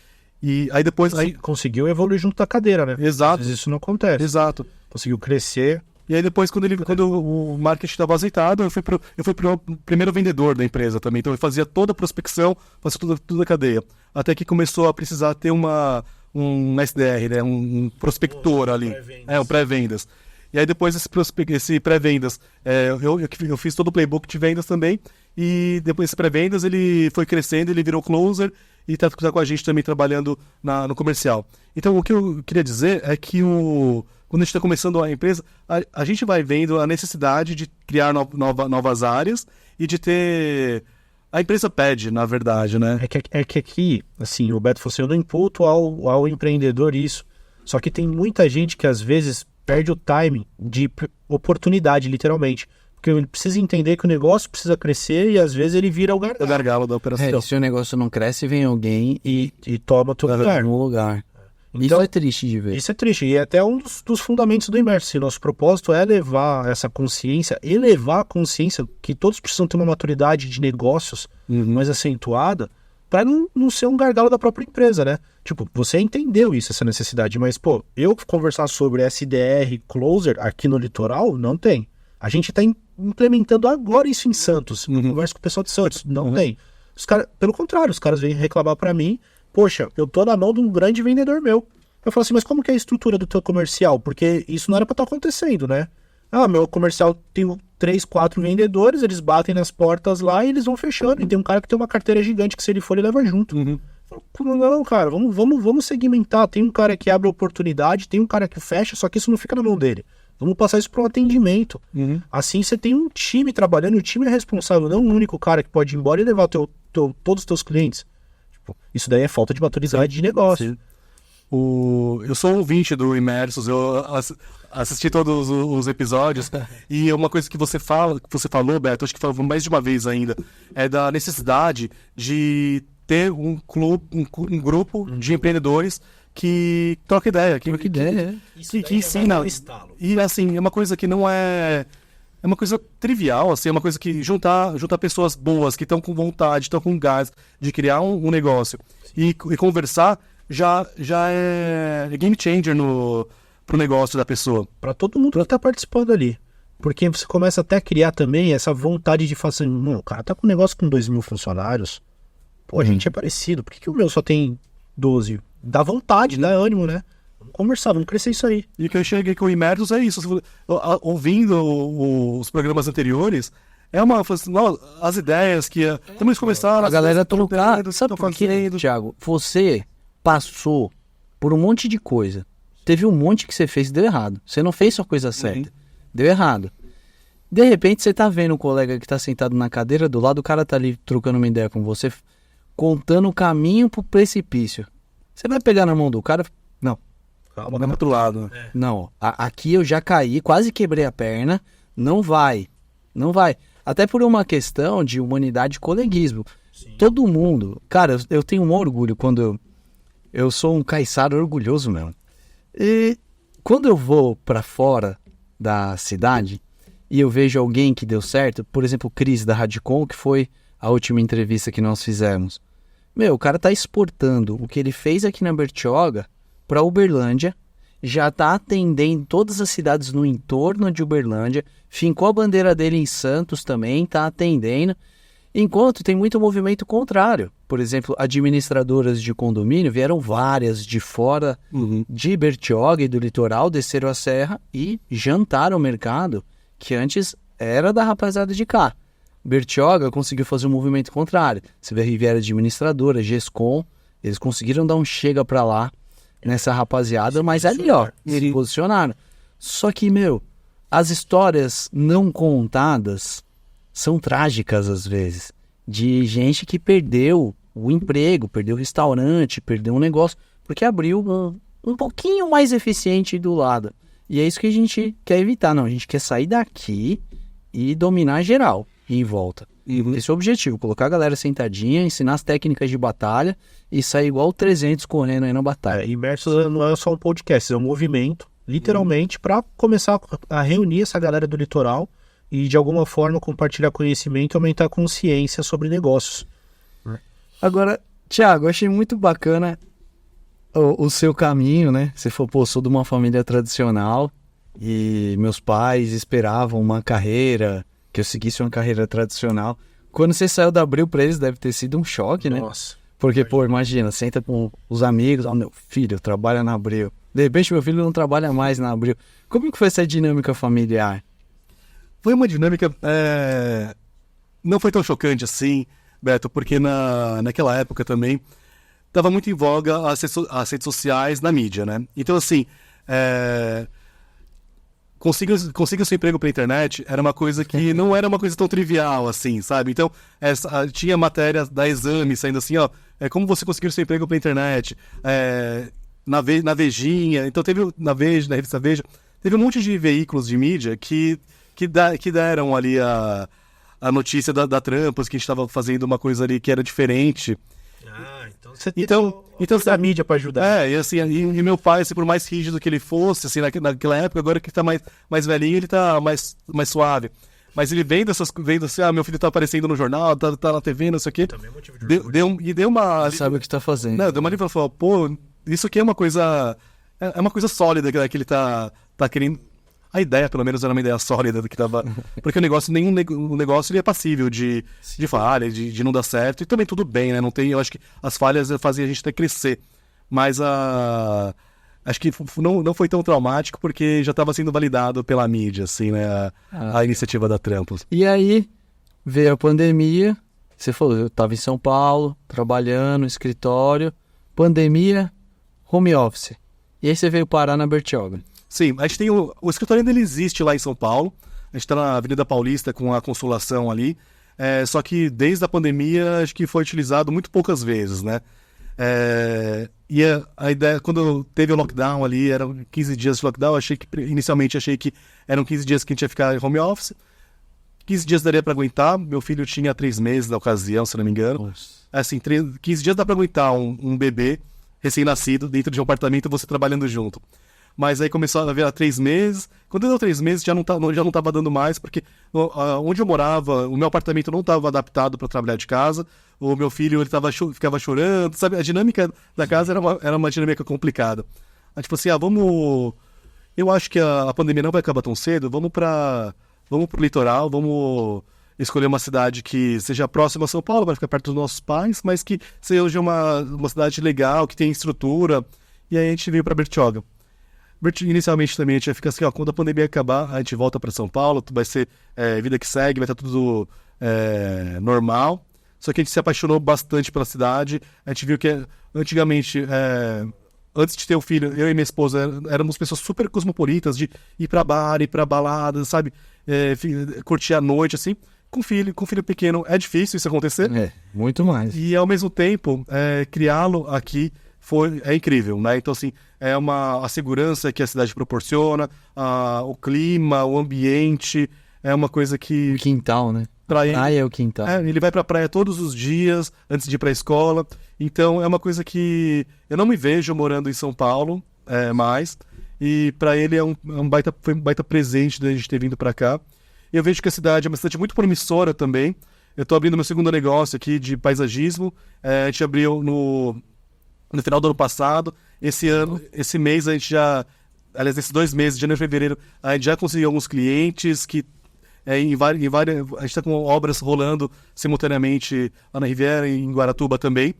e aí depois... Conseguiu evoluir junto da cadeira, né? Exato. Às vezes isso não acontece. Exato. Conseguiu crescer. E aí depois, quando o marketing estava azeitado, eu fui pro primeiro vendedor da empresa também. Então eu fazia toda a prospecção, fazia toda a cadeia. Até que começou a precisar ter um SDR, né? Um prospector ali. Um pré-vendas. E aí depois esse pré-vendas, eu fiz todo o playbook de vendas também. E depois esse pré-vendas, ele foi crescendo, ele virou closer e está com a gente também trabalhando no comercial. Então o que eu queria dizer é que quando a gente está começando a empresa, a gente vai vendo a necessidade de criar novas áreas e de ter... A empresa pede, na verdade, né? É que aqui, assim, o Roberto falou assim, eu não imputo ao empreendedor isso. Só que tem muita gente que às vezes perde o timing de oportunidade, literalmente. Porque ele precisa entender que o negócio precisa crescer e às vezes ele vira o gargalo da operação. Se o negócio não cresce, vem alguém e toma teu lugar. No lugar. Então, isso é triste de ver. Isso é triste. E é até um dos fundamentos do Imersus. Nosso propósito é levar essa consciência, elevar a consciência que todos precisam ter uma maturidade de negócios mais acentuada para não ser um gargalo da própria empresa, né? Tipo, você entendeu isso, essa necessidade, mas, pô, eu conversar sobre SDR, Closer aqui no litoral, não tem. A gente tá implementando agora isso em Santos. Conversa com o pessoal de Santos, não tem. Pelo contrário, os caras vêm reclamar para mim, poxa, eu tô na mão de um grande vendedor meu. Eu falo assim, mas como que é a estrutura do teu comercial? Porque isso não era pra estar acontecendo, né? Meu comercial tem 3, 4 vendedores, eles batem nas portas lá e eles vão fechando. E tem um cara que tem uma carteira gigante que se ele for, ele leva junto. Não, cara, vamos segmentar. Tem um cara que abre oportunidade, tem um cara que fecha, só que isso não fica na mão dele. Vamos passar isso para um atendimento. Assim você tem um time trabalhando, e o time é responsável, não um único cara que pode ir embora e levar todos os teus clientes. Tipo, isso daí é falta de maturidade de negócio. Eu sou um ouvinte do Imersos, eu assisti todos os episódios e uma coisa que você falou, Beto, acho que falou mais de uma vez ainda, é da necessidade de ter um clube, um grupo de empreendedores que troca ideia. Que ensina. E assim, é uma coisa que não é... É uma coisa trivial, assim, é uma coisa que juntar pessoas boas, que estão com vontade, estão com gás de criar um negócio e conversar já é game changer pro negócio da pessoa. Para todo mundo que tá participando ali. Porque você começa até a criar também essa vontade de fazer... o cara tá com um negócio com 2.000 funcionários. Pô, a gente é parecido. Por que o meu só tem 12? Dá vontade, dá ânimo, né? Vamos conversar, vamos crescer isso aí. E o que eu cheguei com o Imersos é isso. Ouvindo os programas anteriores, as ideias que estamos começando... A galera trocar... Sabe por quê, Thiago? Você passou por um monte de coisa. Teve um monte que você fez e deu errado. Você não fez sua coisa certa. Deu errado. De repente, você tá vendo um colega que tá sentado na cadeira do lado, o cara tá ali trocando uma ideia com você, contando o caminho pro precipício. Você vai pegar na mão do cara... Não. Calma, vai pro outro lado. Não. Aqui eu já caí, quase quebrei a perna. Não vai. Não vai. Até por uma questão de humanidade e coleguismo. Sim. Todo mundo... Cara, eu tenho um orgulho quando eu sou um caiçara orgulhoso mesmo. E quando eu vou pra fora da cidade e eu vejo alguém que deu certo, por exemplo, o Cris da Radicom, que foi a última entrevista que nós fizemos. O cara tá exportando o que ele fez aqui na Bertioga pra Uberlândia, já tá atendendo todas as cidades no entorno de Uberlândia, fincou a bandeira dele em Santos também, tá atendendo, enquanto tem muito movimento contrário. Por exemplo, administradoras de condomínio, vieram várias de fora de Bertioga e do litoral, desceram a serra e jantaram o mercado, que antes era da rapaziada de cá. Bertioga conseguiu fazer um movimento contrário. Você vê a Riviera Administradora, Gescom, eles conseguiram dar um chega pra lá nessa rapaziada, mas ali, ó, se posicionaram. Só que, as histórias não contadas são trágicas às vezes, de gente que perdeu o emprego, perdeu o restaurante, perdeu um negócio, porque abriu um pouquinho mais eficiente do lado. E é isso que a gente quer evitar, não, a gente quer sair daqui e dominar geral e em volta. Esse é o objetivo, colocar a galera sentadinha, ensinar as técnicas de batalha e sair igual o 300 correndo aí na batalha. Imersos não é só um podcast, é um movimento, literalmente, para começar a reunir essa galera do litoral e de alguma forma compartilhar conhecimento e aumentar a consciência sobre negócios. Agora, Thiago, eu achei muito bacana o seu caminho, né? Você sou de uma família tradicional e meus pais esperavam uma carreira, que eu seguisse uma carreira tradicional. Quando você saiu da Abril, pra eles deve ter sido um choque, né? Nossa. Porque, imagina, senta com os amigos, meu filho trabalha na Abril. De repente, meu filho não trabalha mais na Abril. Como que foi essa dinâmica familiar? Foi uma dinâmica... Não foi tão chocante assim, Beto, porque naquela época também estava muito em voga as redes sociais na mídia, né? Então, assim... Consiga seu emprego pela internet era uma coisa que não era uma coisa tão trivial assim, sabe? Então, tinha matérias da Exame saindo assim, ó, como você conseguir seu emprego pela internet, na Vejinha, então teve na revista Veja, teve um monte de veículos de mídia que deram ali a notícia da Trampas, que a gente estava fazendo uma coisa ali que era diferente. Então você tem a mídia para ajudar. E assim, e meu pai, assim, por mais rígido que ele fosse, assim, naquela época, agora que ele tá mais velhinho, ele tá mais suave. Mas ele vendo assim, meu filho tá aparecendo no jornal, tá na TV, não sei o quê. Também é motivo de deu uma... Sabe o que tá fazendo. Não, deu uma livre e falou, pô, isso aqui é uma coisa... É uma coisa sólida que ele tá querendo... A ideia, pelo menos, era uma ideia sólida do que tava... Porque o negócio ele é passível de falha, de não dar certo. E também tudo bem, né? Não tem... Eu acho que as falhas fazem a gente até crescer. Mas acho que não foi tão traumático porque já estava sendo validado pela mídia, assim, né? A iniciativa da Trampos. E aí veio a pandemia, você falou, eu estava em São Paulo, trabalhando no escritório, pandemia, home office. E aí você veio parar na Bertioga. Sim, a gente tem o escritório ainda ele existe lá em São Paulo. A gente está na Avenida Paulista com a Consolação ali. Só que desde a pandemia acho que foi utilizado muito poucas vezes, né? E a ideia, quando teve o lockdown ali, eram 15 dias de lockdown, inicialmente achei que eram 15 dias que a gente ia ficar em home office. 15 dias daria para aguentar. Meu filho tinha 3 meses na ocasião, se não me engano. Nossa. Assim, 15 dias dá para aguentar um bebê recém-nascido dentro de um apartamento, você trabalhando junto. Mas aí começou a virar 3 meses. Quando deu 3 meses, já não estava dando mais, porque onde eu morava, o meu apartamento não estava adaptado para trabalhar de casa. O meu filho ele ficava chorando, sabe? A dinâmica da casa era uma dinâmica complicada. A gente falou assim, vamos... Eu acho que a pandemia não vai acabar tão cedo, vamos pro litoral, vamos escolher uma cidade que seja próxima a São Paulo, vai ficar perto dos nossos pais, mas que seja uma cidade legal, que tenha estrutura. E aí a gente veio para Bertioga. Inicialmente também a gente ia ficar assim, quando a pandemia acabar, a gente volta para São Paulo, vai ser vida que segue, vai estar tudo normal. Só que a gente se apaixonou bastante pela cidade. A gente viu que antigamente, antes de ter o filho, eu e minha esposa éramos pessoas super cosmopolitas, de ir para bar, ir para balada, sabe? Curtir a noite, assim. Com filho pequeno é difícil isso acontecer. Muito mais. E ao mesmo tempo, criá-lo aqui é incrível, né? Então, assim, a segurança que a cidade proporciona, o clima, o ambiente, é uma coisa que... O quintal, né? Praia é o quintal. Ele vai pra praia todos os dias, antes de ir pra escola. Então, é uma coisa que eu não me vejo morando em São Paulo mais. E pra ele foi um baita presente da gente ter vindo pra cá. Eu vejo que a cidade é uma cidade muito promissora também. Eu tô abrindo meu segundo negócio aqui de paisagismo. A gente abriu no final do ano passado. Esse mês a gente já... Aliás, esses 2 meses, janeiro e fevereiro, a gente já conseguiu alguns clientes que... a gente está com obras rolando simultaneamente lá na Riviera e em Guaratuba também.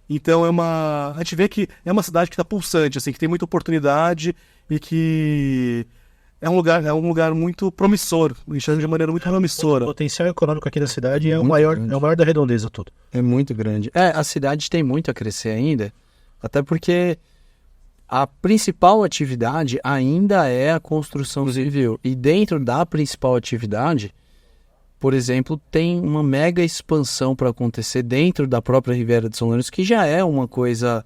Então a gente vê que é uma cidade que está pulsante, assim, que tem muita oportunidade e que é um lugar muito promissor, enxerga de maneira muito promissora. O potencial econômico aqui da cidade é o maior da redondeza toda. É muito grande. A cidade tem muito a crescer ainda, até porque a principal atividade ainda é a construção civil. E dentro da principal atividade, por exemplo, tem uma mega expansão para acontecer dentro da própria Riviera de São Lourenço, que já é uma coisa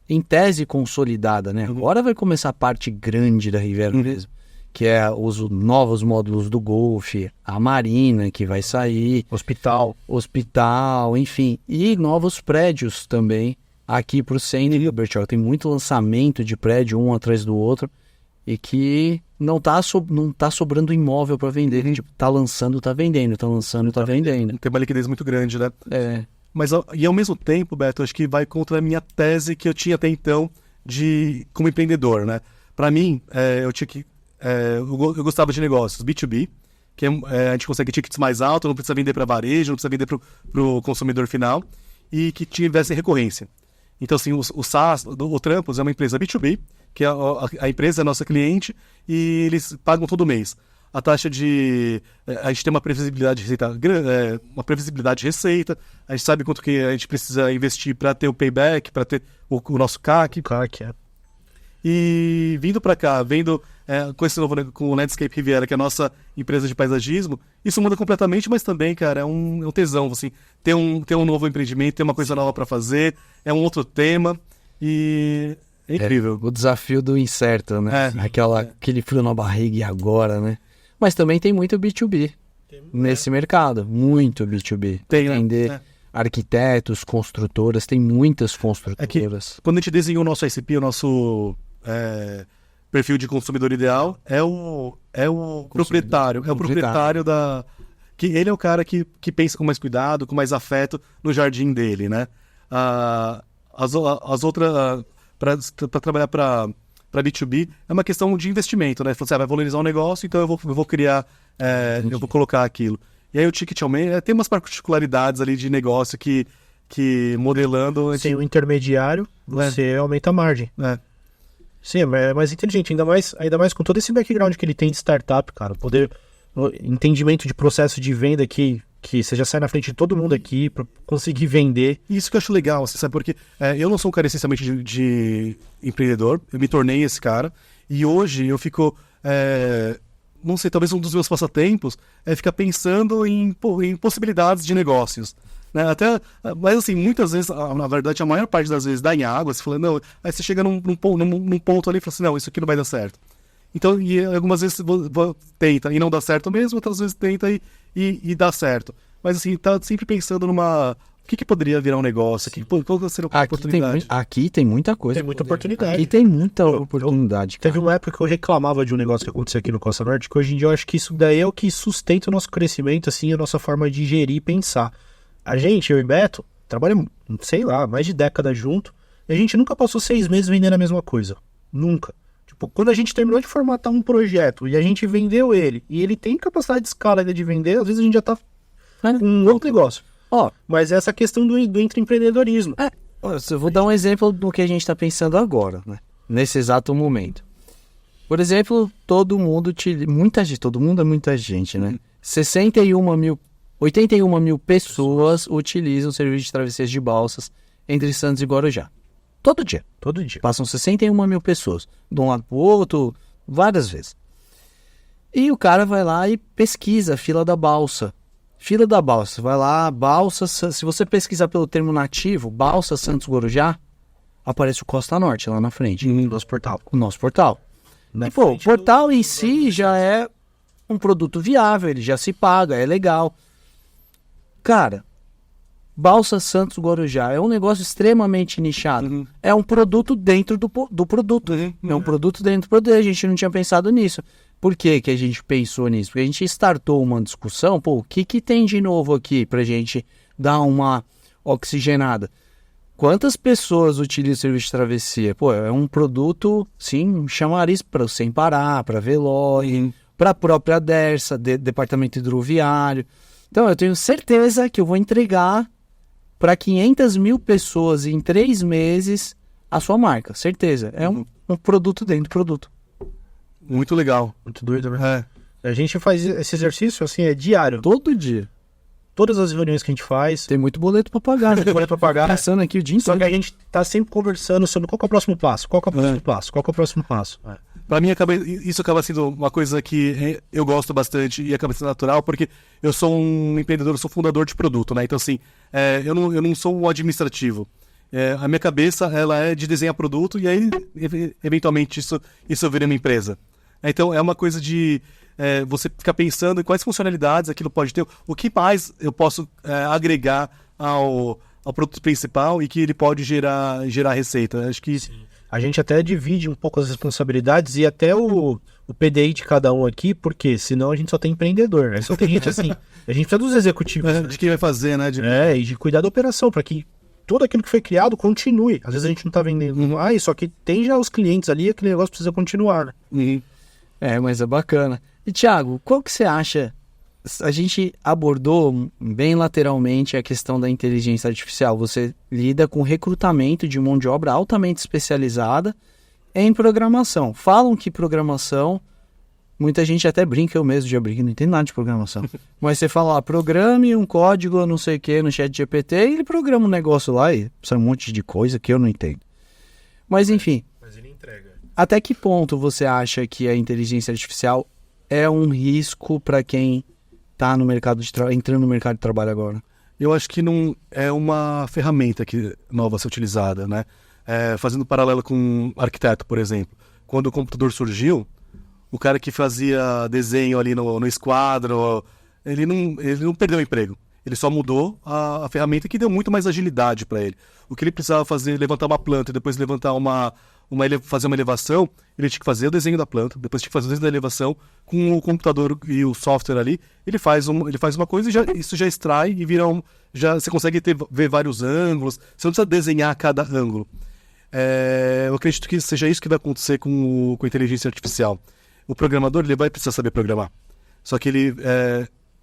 em tese consolidada, né? Agora vai começar a parte grande da Riviera mesmo, que é os novos módulos do Golfe, a Marina que vai sair, hospital, enfim, e novos prédios também. Aqui para o centro de Bertioga tem muito lançamento de prédio um atrás do outro e que não tá sobrando imóvel para vender. Tipo, tá lançando, tá vendendo, tá lançando, tá vendendo. Tem uma liquidez muito grande, né? Mas ao mesmo tempo, Beto, acho que vai contra a minha tese que eu tinha até então como empreendedor, né? Para mim, eu gostava de negócios B2B, que a gente consegue tickets mais altos, não precisa vender para varejo, não precisa vender para o consumidor final e que tivesse recorrência. Então, assim, o SaaS, o Trampos é uma empresa B2B, que a empresa é nossa cliente e eles pagam todo mês. A taxa a gente tem uma previsibilidade de receita, a gente sabe quanto que a gente precisa investir para ter o payback, para ter o nosso CAC. E vindo para cá, com esse novo, com o Landscape Riviera, que é a nossa empresa de paisagismo, isso muda completamente, mas também, cara, é um tesão, assim, ter um novo empreendimento, ter uma coisa nova para fazer, é um outro tema e é incrível. O desafio do incerto, né? Aquele frio na barriga e agora, né? Mas também tem muito B2B nesse mercado, muito B2B. Tem, né? Arquitetos, construtoras, tem muitas construtoras. Quando a gente desenhou o nosso ICP, o nosso perfil de consumidor ideal, é o proprietário. É o proprietário que ele é o cara que pensa com mais cuidado, com mais afeto no jardim dele, né? As outras, para trabalhar para B2B, é uma questão de investimento, né? Você vai valorizar um negócio, então eu vou criar, eu vou colocar aquilo. E aí o ticket aumenta, tem umas particularidades ali de negócio que modelando... Sem o intermediário, você aumenta a margem. Sim, é mais inteligente, ainda mais com todo esse background que ele tem de startup, cara. Entendimento de processo de venda que você já sai na frente de todo mundo aqui pra conseguir vender. Isso que eu acho legal, você sabe, porque eu não sou um cara essencialmente de empreendedor, eu me tornei esse cara, e hoje eu fico, não sei, talvez um dos meus passatempos é ficar pensando em possibilidades de negócios. Né? Mas assim, muitas vezes, na verdade, a maior parte das vezes dá em água, você fala, não, aí você chega num ponto ali e fala assim, não, isso aqui não vai dar certo. Então, e algumas vezes tenta e não dá certo mesmo, outras vezes tenta e dá certo. Mas assim, tá sempre pensando numa... O que poderia virar um negócio? Qual seria a oportunidade? Aqui tem muita coisa. Tem muita oportunidade. Aqui tem muita oportunidade. Teve uma época que eu reclamava de um negócio que aconteceu aqui no Costa Norte, que hoje em dia eu acho que isso daí é o que sustenta o nosso crescimento, assim, a nossa forma de gerir e pensar. A gente, eu e Beto, trabalhamos, sei lá, mais de década junto, e a gente nunca passou 6 meses vendendo a mesma coisa. Nunca. Tipo, quando a gente terminou de formatar um projeto e a gente vendeu ele, e ele tem capacidade de escala ainda de vender, às vezes a gente já tá com um outro negócio. Mas essa questão do intraempreendedorismo. Eu vou dar um exemplo do que a gente está pensando agora, né? Nesse exato momento. Por exemplo, muita gente, né? 81 mil pessoas utilizam o serviço de travesseiros de balsas entre Santos e Guarujá. Todo dia. Passam 61 mil pessoas, de um lado para o outro, várias vezes. E o cara vai lá e pesquisa a fila da balsa. Vai lá, balsa, se você pesquisar pelo termo nativo, balsa Santos Guarujá, aparece o Costa Norte lá na frente. O nosso portal. E, o portal em si já é um produto viável, ele já se paga, é legal. Cara, balsa Santos Guarujá é um negócio extremamente nichado. É um produto dentro do produto. É um produto dentro do produto. A gente não tinha pensado nisso. Por que a gente pensou nisso? Porque a gente startou uma discussão, o que tem de novo aqui pra gente dar uma oxigenada? Quantas pessoas utilizam o serviço de travessia? É um produto, sim, um chamariz para Sem Parar, para Veloy, para a própria Dersa, Departamento Hidroviário. Então eu tenho certeza que eu vou entregar para 500 mil pessoas em 3 meses a sua marca, certeza. É um produto dentro do produto. Muito legal. Muito doido, né? A gente faz esse exercício, assim, diário. Todo dia. Todas as reuniões que a gente faz. Tem muito boleto pra pagar. Passando aqui o dia inteiro. Só que a gente tá sempre conversando sobre qual que é o próximo passo. Qual que é o próximo passo. Pra mim, isso acaba sendo uma coisa que eu gosto bastante e acaba sendo natural, porque eu sou um empreendedor, eu sou fundador de produto, né? Então, assim, eu não sou um administrativo. A minha cabeça, ela é de desenhar produto e aí, eventualmente, isso vira uma empresa. Então, é uma coisa de você ficar pensando em quais funcionalidades aquilo pode ter, o que mais eu posso agregar ao produto principal e que ele pode gerar receita. Acho que... Sim. A gente até divide um pouco as responsabilidades e até o PDI de cada um aqui, porque senão a gente só tem empreendedor, né? Só tem gente assim. A gente precisa dos executivos. De quem vai fazer, né? E de cuidar da operação, para que tudo aquilo que foi criado continue. Às vezes a gente não tá vendendo. Só que tem já os clientes ali, aquele negócio precisa continuar, né? Mas é bacana. E Thiago, qual que você acha? A gente abordou bem lateralmente a questão da inteligência artificial. Você lida com recrutamento de mão de obra altamente especializada em programação. Falam que programação, muita gente até brinca, eu mesmo já brinco, não entendo nada de programação. Mas você fala, programe um código, não sei o que, no ChatGPT, e ele programa um negócio lá e precisa um monte de coisa que eu não entendo. Mas enfim. Mas ele entrega. Até que ponto você acha que a inteligência artificial é um risco para quem está no mercado entrando no mercado de trabalho agora? Eu acho que não é uma ferramenta nova a ser utilizada, né? Fazendo paralelo com um arquiteto, por exemplo. Quando o computador surgiu, o cara que fazia desenho ali no esquadro, ele não perdeu o emprego. Ele só mudou a ferramenta que deu muito mais agilidade para ele. O que ele precisava fazer, levantar uma planta e depois levantar fazer uma elevação, ele tinha que fazer o desenho da planta, depois tinha que fazer o desenho da elevação, com o computador e o software ali, ele faz uma coisa e isso já extrai e vira você consegue ver vários ângulos, você não precisa desenhar cada ângulo. Eu acredito que seja isso que vai acontecer com a inteligência artificial. O programador, ele vai precisar saber programar. Só que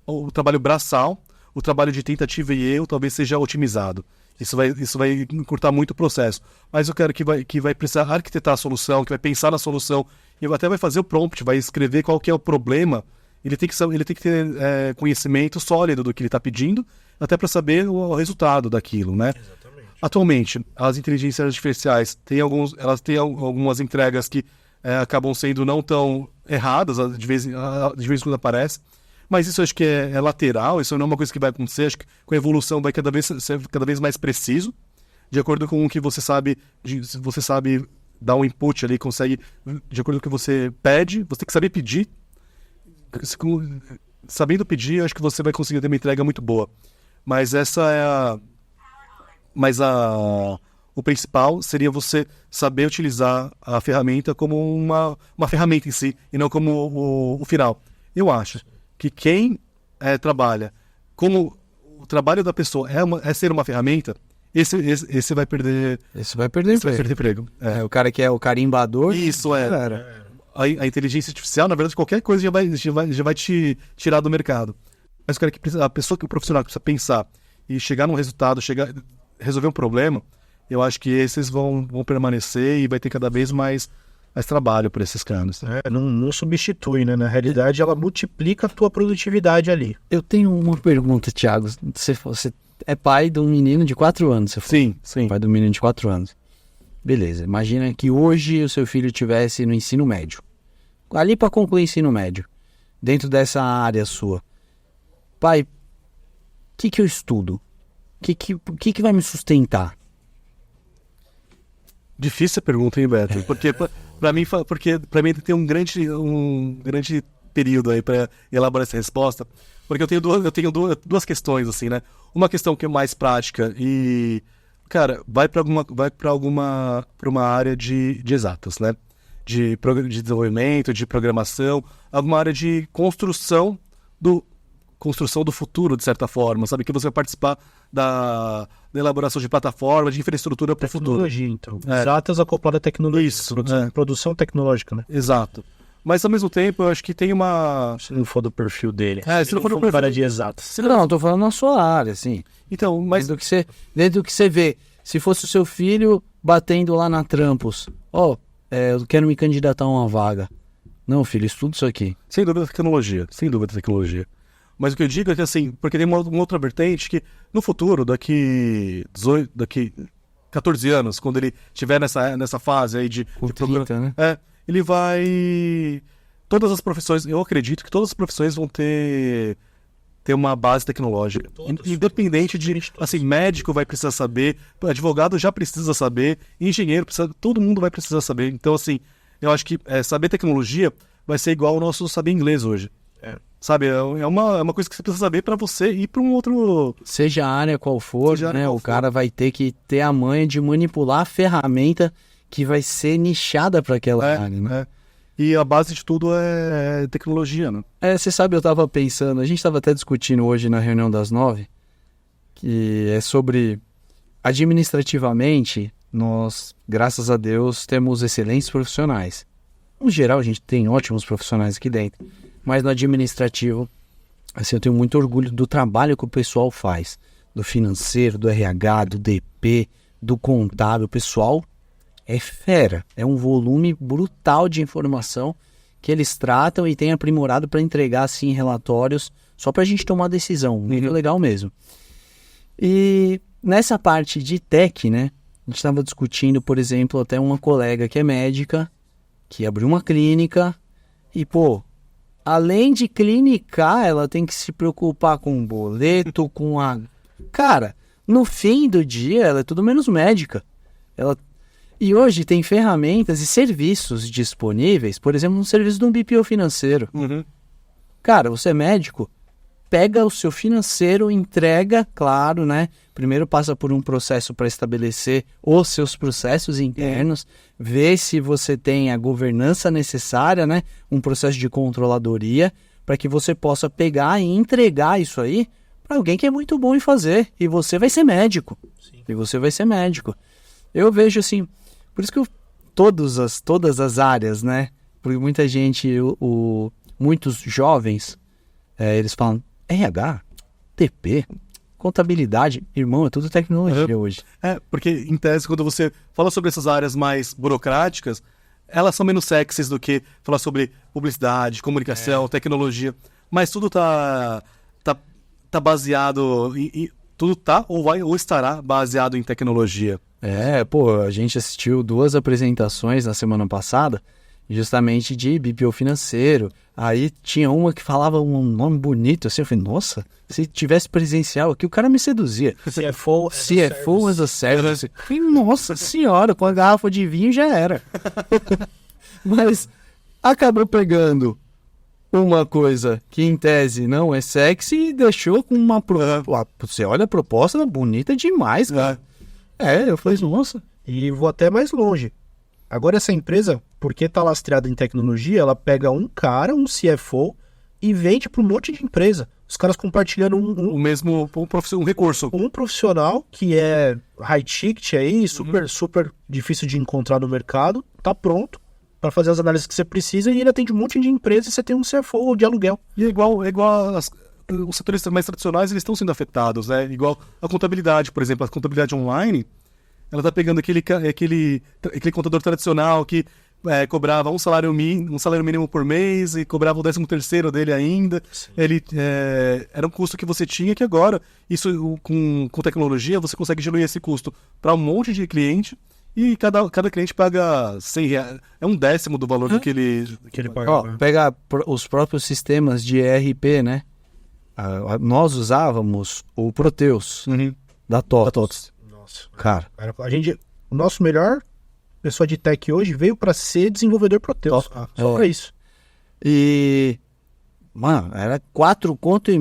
o trabalho braçal, o trabalho de tentativa e erro talvez seja otimizado. Isso vai encurtar muito o processo. Mas eu quero que vai precisar arquitetar a solução, que vai pensar na solução, e até vai fazer o prompt, vai escrever qual que é o problema. Ele tem que ter conhecimento sólido do que ele está pedindo, até para saber o resultado daquilo, né? Exatamente. Atualmente, as inteligências artificiais elas têm algumas entregas que acabam sendo não tão erradas, de vez em quando aparece. Mas isso eu acho que é lateral, isso não é uma coisa que vai acontecer. Acho que com a evolução vai ser cada vez mais preciso, de acordo com o que você sabe, se você sabe dar um input ali, consegue, de acordo com o que você pede, você tem que saber pedir. Sabendo pedir, eu acho que você vai conseguir ter uma entrega muito boa. Mas o principal seria você saber utilizar a ferramenta como uma ferramenta em si, e não como o final. Eu acho que quem trabalha como o trabalho da pessoa é ser uma ferramenta, esse vai perder. Esse vai perder emprego. O cara que é o carimbador. Isso é. A inteligência artificial, na verdade, qualquer coisa já vai te tirar do mercado. Mas a pessoa, o profissional que precisa pensar e chegar num resultado, resolver um problema, eu acho que esses vão permanecer e vai ter cada vez mais trabalho por esses caras. Não substitui, né? Na realidade, ela multiplica a tua produtividade ali. Eu tenho uma pergunta, Thiago. Você é pai de um menino de 4 anos. Você falou. Sim. Pai de um menino de 4 anos. Beleza. Imagina que hoje o seu filho estivesse no ensino médio. Ali para concluir o ensino médio. Dentro dessa área sua. Pai, o que eu estudo? O que vai me sustentar? Difícil a pergunta, hein, Beto? Porque para mim tem um grande período aí para elaborar essa resposta, porque eu tenho duas questões assim, né? Uma questão que é mais prática e, cara, vai para uma área de exatas, né? De desenvolvimento, de programação, alguma área de construção do futuro, de certa forma, sabe? Que você vai participar da elaboração de plataforma, de infraestrutura para o futuro. Tecnologia, então. Exatas acoplada à tecnologia. Isso. Produção tecnológica, né? Exato. Mas, ao mesmo tempo, eu acho que tem uma... Se não for do perfil dele. Se não for do perfil... cara de exatas. Não, tô falando na sua área, assim. Então, mas... Dentro do que você vê, se fosse o seu filho batendo lá na Trampos, eu quero me candidatar a uma vaga. Não, filho, estuda isso aqui. Sem dúvida tecnologia. Mas o que eu digo é que, assim, porque tem uma outra vertente que, no futuro, daqui 14 anos, quando ele estiver nessa fase aí de 30, né? ele vai... Todas as profissões, eu acredito que todas as profissões vão ter uma base tecnológica. Independente de, assim, médico vai precisar saber, advogado já precisa saber, engenheiro precisa, todo mundo vai precisar saber. Então, assim, eu acho que saber tecnologia vai ser igual ao nosso saber inglês hoje. Sabe, é uma coisa que você precisa saber para você ir para um outro... Seja a área qual for, né? O cara vai ter que ter a manha de manipular a ferramenta que vai ser nichada para aquela área, né? E a base de tudo é tecnologia, né? Você sabe, eu tava pensando, a gente tava até discutindo hoje na reunião das 9, que é sobre, administrativamente, nós, graças a Deus, temos excelentes profissionais. No geral, a gente tem ótimos profissionais aqui dentro. Mas no administrativo, assim, eu tenho muito orgulho do trabalho que o pessoal faz. Do financeiro, do RH, do DP, do contábil. O pessoal é fera. É um volume brutal de informação que eles tratam e têm aprimorado para entregar, assim, relatórios só para a gente tomar decisão. Muito legal mesmo. E nessa parte de tech, né? A gente estava discutindo, por exemplo, até uma colega que é médica, que abriu uma clínica e, além de clinicar, ela tem que se preocupar com o boleto, com a... Cara, no fim do dia, ela é tudo menos médica. E hoje tem ferramentas e serviços disponíveis, por exemplo, um serviço de um BPO financeiro. Cara, você é médico, pega o seu financeiro, entrega, claro, né? Primeiro passa por um processo para estabelecer os seus processos internos, ver se você tem a governança necessária, né? Um processo de controladoria, para que você possa pegar e entregar isso aí para alguém que é muito bom em fazer. E você vai ser médico. Sim. E você vai ser médico. Eu vejo assim, por isso que todas as áreas, né? Porque muita gente, muitos jovens, eles falam, RH, TP, contabilidade. Irmão, é tudo tecnologia hoje. Porque em tese, quando você fala sobre essas áreas mais burocráticas, elas são menos sexys do que falar sobre publicidade, comunicação, tecnologia. Mas tudo tá baseado tudo tá ou estará baseado em tecnologia. A gente assistiu 2 apresentações na semana passada, justamente de BPO financeiro. Aí tinha uma que falava um nome bonito, assim, eu falei, nossa, se tivesse presencial aqui, o cara me seduzia. CFO as a service. Falei, nossa senhora, com a garrafa de vinho já era. Mas acabou pegando uma coisa que em tese não é sexy e deixou com uma... Você olha a proposta, bonita demais, cara. Eu falei, nossa. E vou até mais longe. Agora essa empresa, porque está lastreada em tecnologia, ela pega um cara, um CFO, e vende para um monte de empresa. Os caras compartilhando um recurso. Um profissional que é high ticket aí, super difícil de encontrar no mercado, tá pronto para fazer as análises que você precisa e ele atende um monte de empresas e você tem um CFO de aluguel. E é igual os setores mais tradicionais, eles estão sendo afetados, né? Igual a contabilidade, por exemplo, a contabilidade online, ela tá pegando aquele contador tradicional que cobrava um salário mínimo por mês e cobrava o 13º dele ainda. Ele era um custo que você tinha, que agora, isso com tecnologia, você consegue diluir esse custo para um monte de cliente e cada cliente paga R$100. É um décimo do valor que ele paga. Pega os próprios sistemas de ERP, né? Nós usávamos o Proteus da TOTOS. Nossa, cara. O nosso melhor pessoa de tech hoje veio para ser desenvolvedor Proteus. Só pra isso. E, mano, era 4,5 conto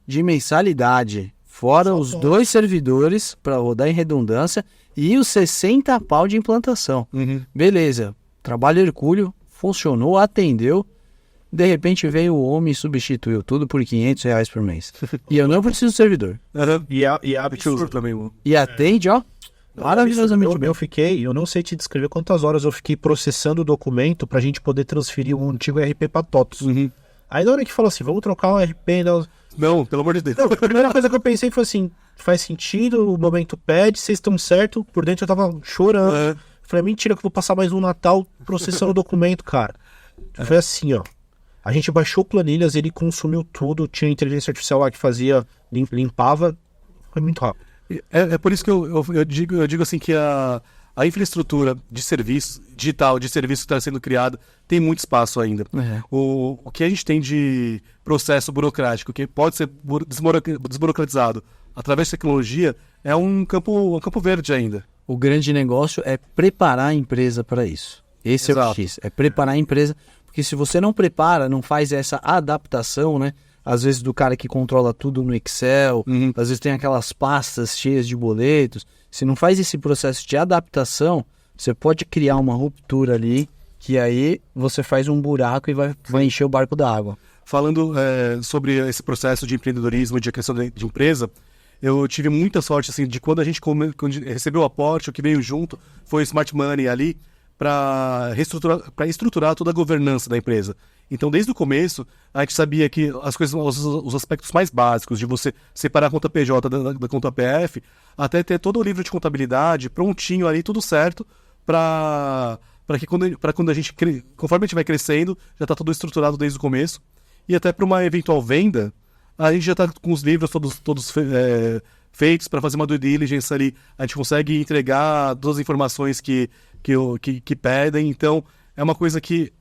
de mensalidade. Fora os 2 servidores para rodar em redundância e os 60 pau de implantação. Beleza. Trabalho hercúleo, funcionou, atendeu. De repente veio o homem e substituiu tudo por R$500 por mês. E eu não preciso de servidor. E absurdo também. E atende, ó, maravilhosamente bem. Eu não sei te descrever quantas horas eu fiquei processando o documento pra gente poder transferir o antigo RP pra TOTOS. Aí na hora que falou assim, vamos trocar o RP... Não, pelo amor de Deus. A primeira coisa que eu pensei foi assim, faz sentido, o momento pede, vocês estão certo. Por dentro eu tava chorando. Falei, mentira que eu vou passar mais um Natal processando o documento, cara. Foi assim, ó. A gente baixou planilhas, ele consumiu tudo, tinha inteligência artificial lá que fazia, limpava, foi muito rápido. É por isso que eu digo assim que a infraestrutura de serviço, digital, de serviço que está sendo criada, tem muito espaço ainda. O que a gente tem de processo burocrático, que pode ser desburocratizado através de tecnologia, é um campo verde ainda. O grande negócio é preparar a empresa para isso. Esse é o X, é preparar a empresa... Porque se você não prepara, não faz essa adaptação, né? Às vezes do cara que controla tudo no Excel, às vezes tem aquelas pastas cheias de boletos. Se não faz esse processo de adaptação, você pode criar uma ruptura ali, que aí você faz um buraco e vai encher o barco d'água. Falando sobre esse processo de empreendedorismo, de criação de empresa, eu tive muita sorte assim, de quando a gente recebeu o aporte, o que veio junto foi o Smart Money ali, para estruturar toda a governança da empresa. Então, desde o começo, a gente sabia que as coisas, os aspectos mais básicos de você separar a conta PJ da conta PF, até ter todo o livro de contabilidade prontinho ali, tudo certo, para que quando a gente, conforme a gente vai crescendo, já está tudo estruturado desde o começo. E até para uma eventual venda, a gente já está com os livros todos feitos para fazer uma due diligence ali. A gente consegue entregar todas as informações que pedem. Então, é uma coisa que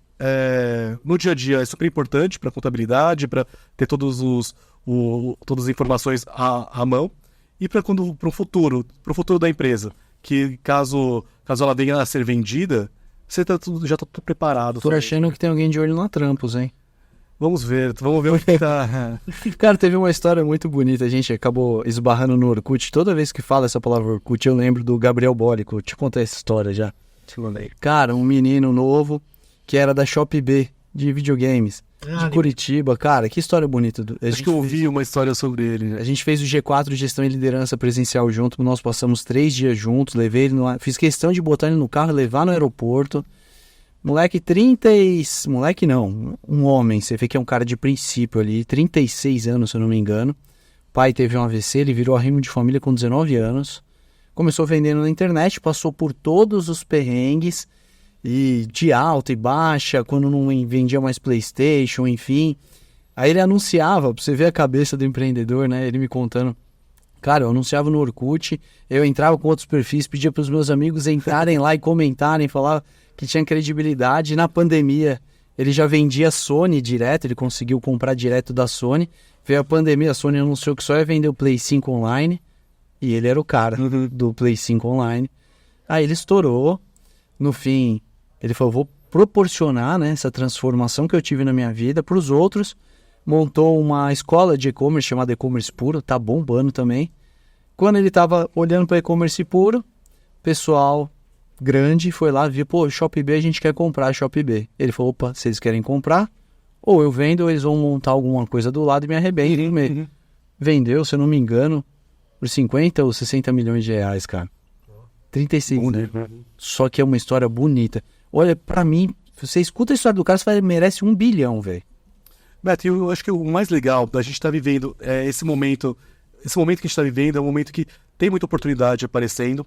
no dia a dia é super importante para a contabilidade, para ter todas as informações à mão. E para o futuro da empresa, que caso ela venha a ser vendida, você já está tudo preparado. Tô achando que tem alguém de olho na Trampos, hein? Vamos ver o que tá. Cara, teve uma história muito bonita, a gente acabou esbarrando no Orkut. Toda vez que fala essa palavra Orkut, eu lembro do Gabriel Bólico. Te contei essa história já. Cara, um menino novo que era da Shop B de videogames, de Curitiba. Cara, que história bonita. Acho que eu ouvi uma história sobre ele. A gente fez o G4 de Gestão e Liderança Presencial junto. Nós passamos 3 dias juntos. Levei ele fiz questão de botar ele no carro e levar no aeroporto. Moleque, Moleque não, um homem. Você vê que é um cara de princípio ali, 36 anos, se eu não me engano. pai teve um AVC, ele virou arrimo de família com 19 anos, começou vendendo na internet, passou por todos os perrengues, e de alta e baixa, quando não vendia mais PlayStation, enfim. Aí ele anunciava, pra você ver a cabeça do empreendedor, né? Ele me contando, cara, eu anunciava no Orkut, eu entrava com outros perfis, pedia pros meus amigos entrarem lá e comentarem, falar que tinha credibilidade. E na pandemia, ele já vendia Sony direto, ele conseguiu comprar direto da Sony. Veio a pandemia, a Sony anunciou que só ia vender o Play 5 online, e ele era o cara do Play 5 online. Aí ele estourou, no fim, ele falou, vou proporcionar, né, essa transformação que eu tive na minha vida para os outros. Montou uma escola de e-commerce chamada E-Commerce Puro, tá bombando também. Quando ele estava olhando para e-commerce puro, pessoal grande foi lá, viu, pô, Shopee B, a gente quer comprar Shopee B. Ele falou, opa, vocês querem comprar? Ou eu vendo, ou eles vão montar alguma coisa do lado e me arrebentam. Vendeu, se eu não me engano, por 50 ou 60 milhões de reais, cara. 36, né? Só que é uma história bonita. Olha, pra mim, você escuta a história do cara, você fala, merece 1 bilhão, velho. Beto, eu acho que o mais legal da gente estar vivendo é esse momento que a gente está vivendo é um momento que tem muita oportunidade aparecendo.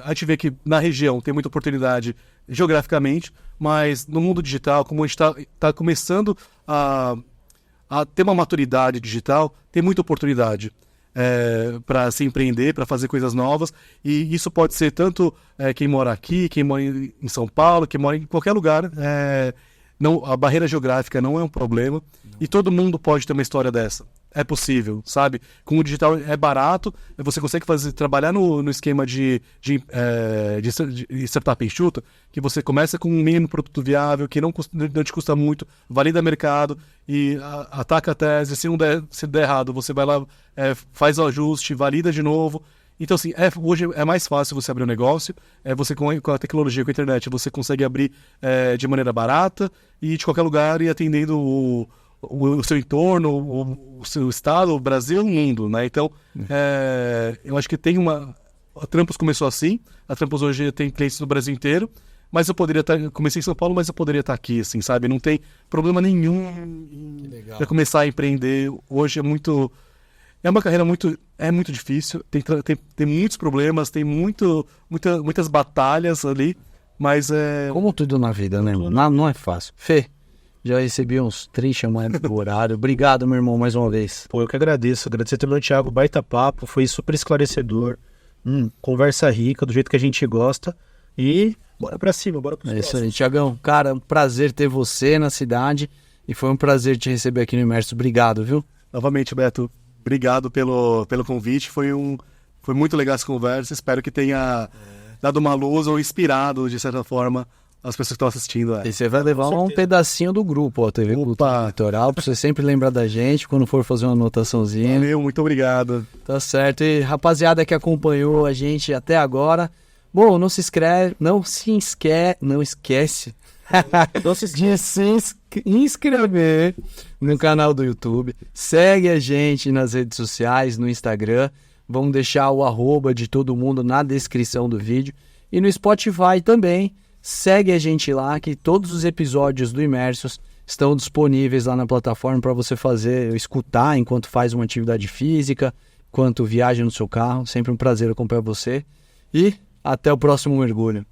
A gente vê que na região tem muita oportunidade geograficamente, mas no mundo digital, como a gente está começando a ter uma maturidade digital, tem muita oportunidade para se empreender, para fazer coisas novas, e isso pode ser tanto quem mora aqui, quem mora em São Paulo, quem mora em qualquer lugar. Não, a barreira geográfica não é um problema, e todo mundo pode ter uma história dessa. É possível, sabe? Com o digital é barato, você consegue trabalhar no esquema de startup enxuta, que você começa com um mínimo produto viável, que não te custa muito, valida mercado e ataca a tese. Se der errado, você vai lá, faz o ajuste, valida de novo. Então, assim, hoje é mais fácil você abrir um negócio, você com a tecnologia, com a internet, você consegue abrir de maneira barata e de qualquer lugar e atendendo o seu entorno, o seu estado, o Brasil e o mundo, né? Então, eu acho que tem a Trampos começou assim, a Trampos hoje tem clientes no Brasil inteiro, mas eu poderia comecei em São Paulo, mas eu poderia estar aqui, assim, sabe? Não tem problema nenhum para começar a empreender. Hoje é uma carreira muito difícil, tem muitos problemas, tem muitas batalhas ali, mas Como tudo na vida, né? Não é fácil. Fê, já recebi uns 3 chamadas do horário. Obrigado, meu irmão, mais uma vez. Pô, eu que agradeço. Agradecer também ao Thiago, baita papo, foi super esclarecedor. Conversa rica, do jeito que a gente gosta. E bora pra cima, bora pros próximos. Isso aí, Thiagão. Cara, um prazer ter você na cidade e foi um prazer te receber aqui no Imerso. Obrigado, viu? Novamente, Beto, obrigado pelo convite. Foi muito legal essa conversa. Espero que tenha dado uma luz ou inspirado, de certa forma, as pessoas que estão assistindo. E você vai levar um pedacinho do grupo, ó, TV Cultura Litoral, pra você sempre lembrar da gente quando for fazer uma anotaçãozinha. Valeu, muito obrigado. Tá certo. E rapaziada que acompanhou a gente até agora, bom, não se esquece de se inscrever no canal do YouTube. Segue a gente nas redes sociais, no Instagram. Vamos deixar o @ de todo mundo na descrição do vídeo. E no Spotify também. Segue a gente lá, que todos os episódios do Imersos estão disponíveis lá na plataforma para você escutar enquanto faz uma atividade física, enquanto viaja no seu carro. Sempre um prazer acompanhar você. E até o próximo mergulho.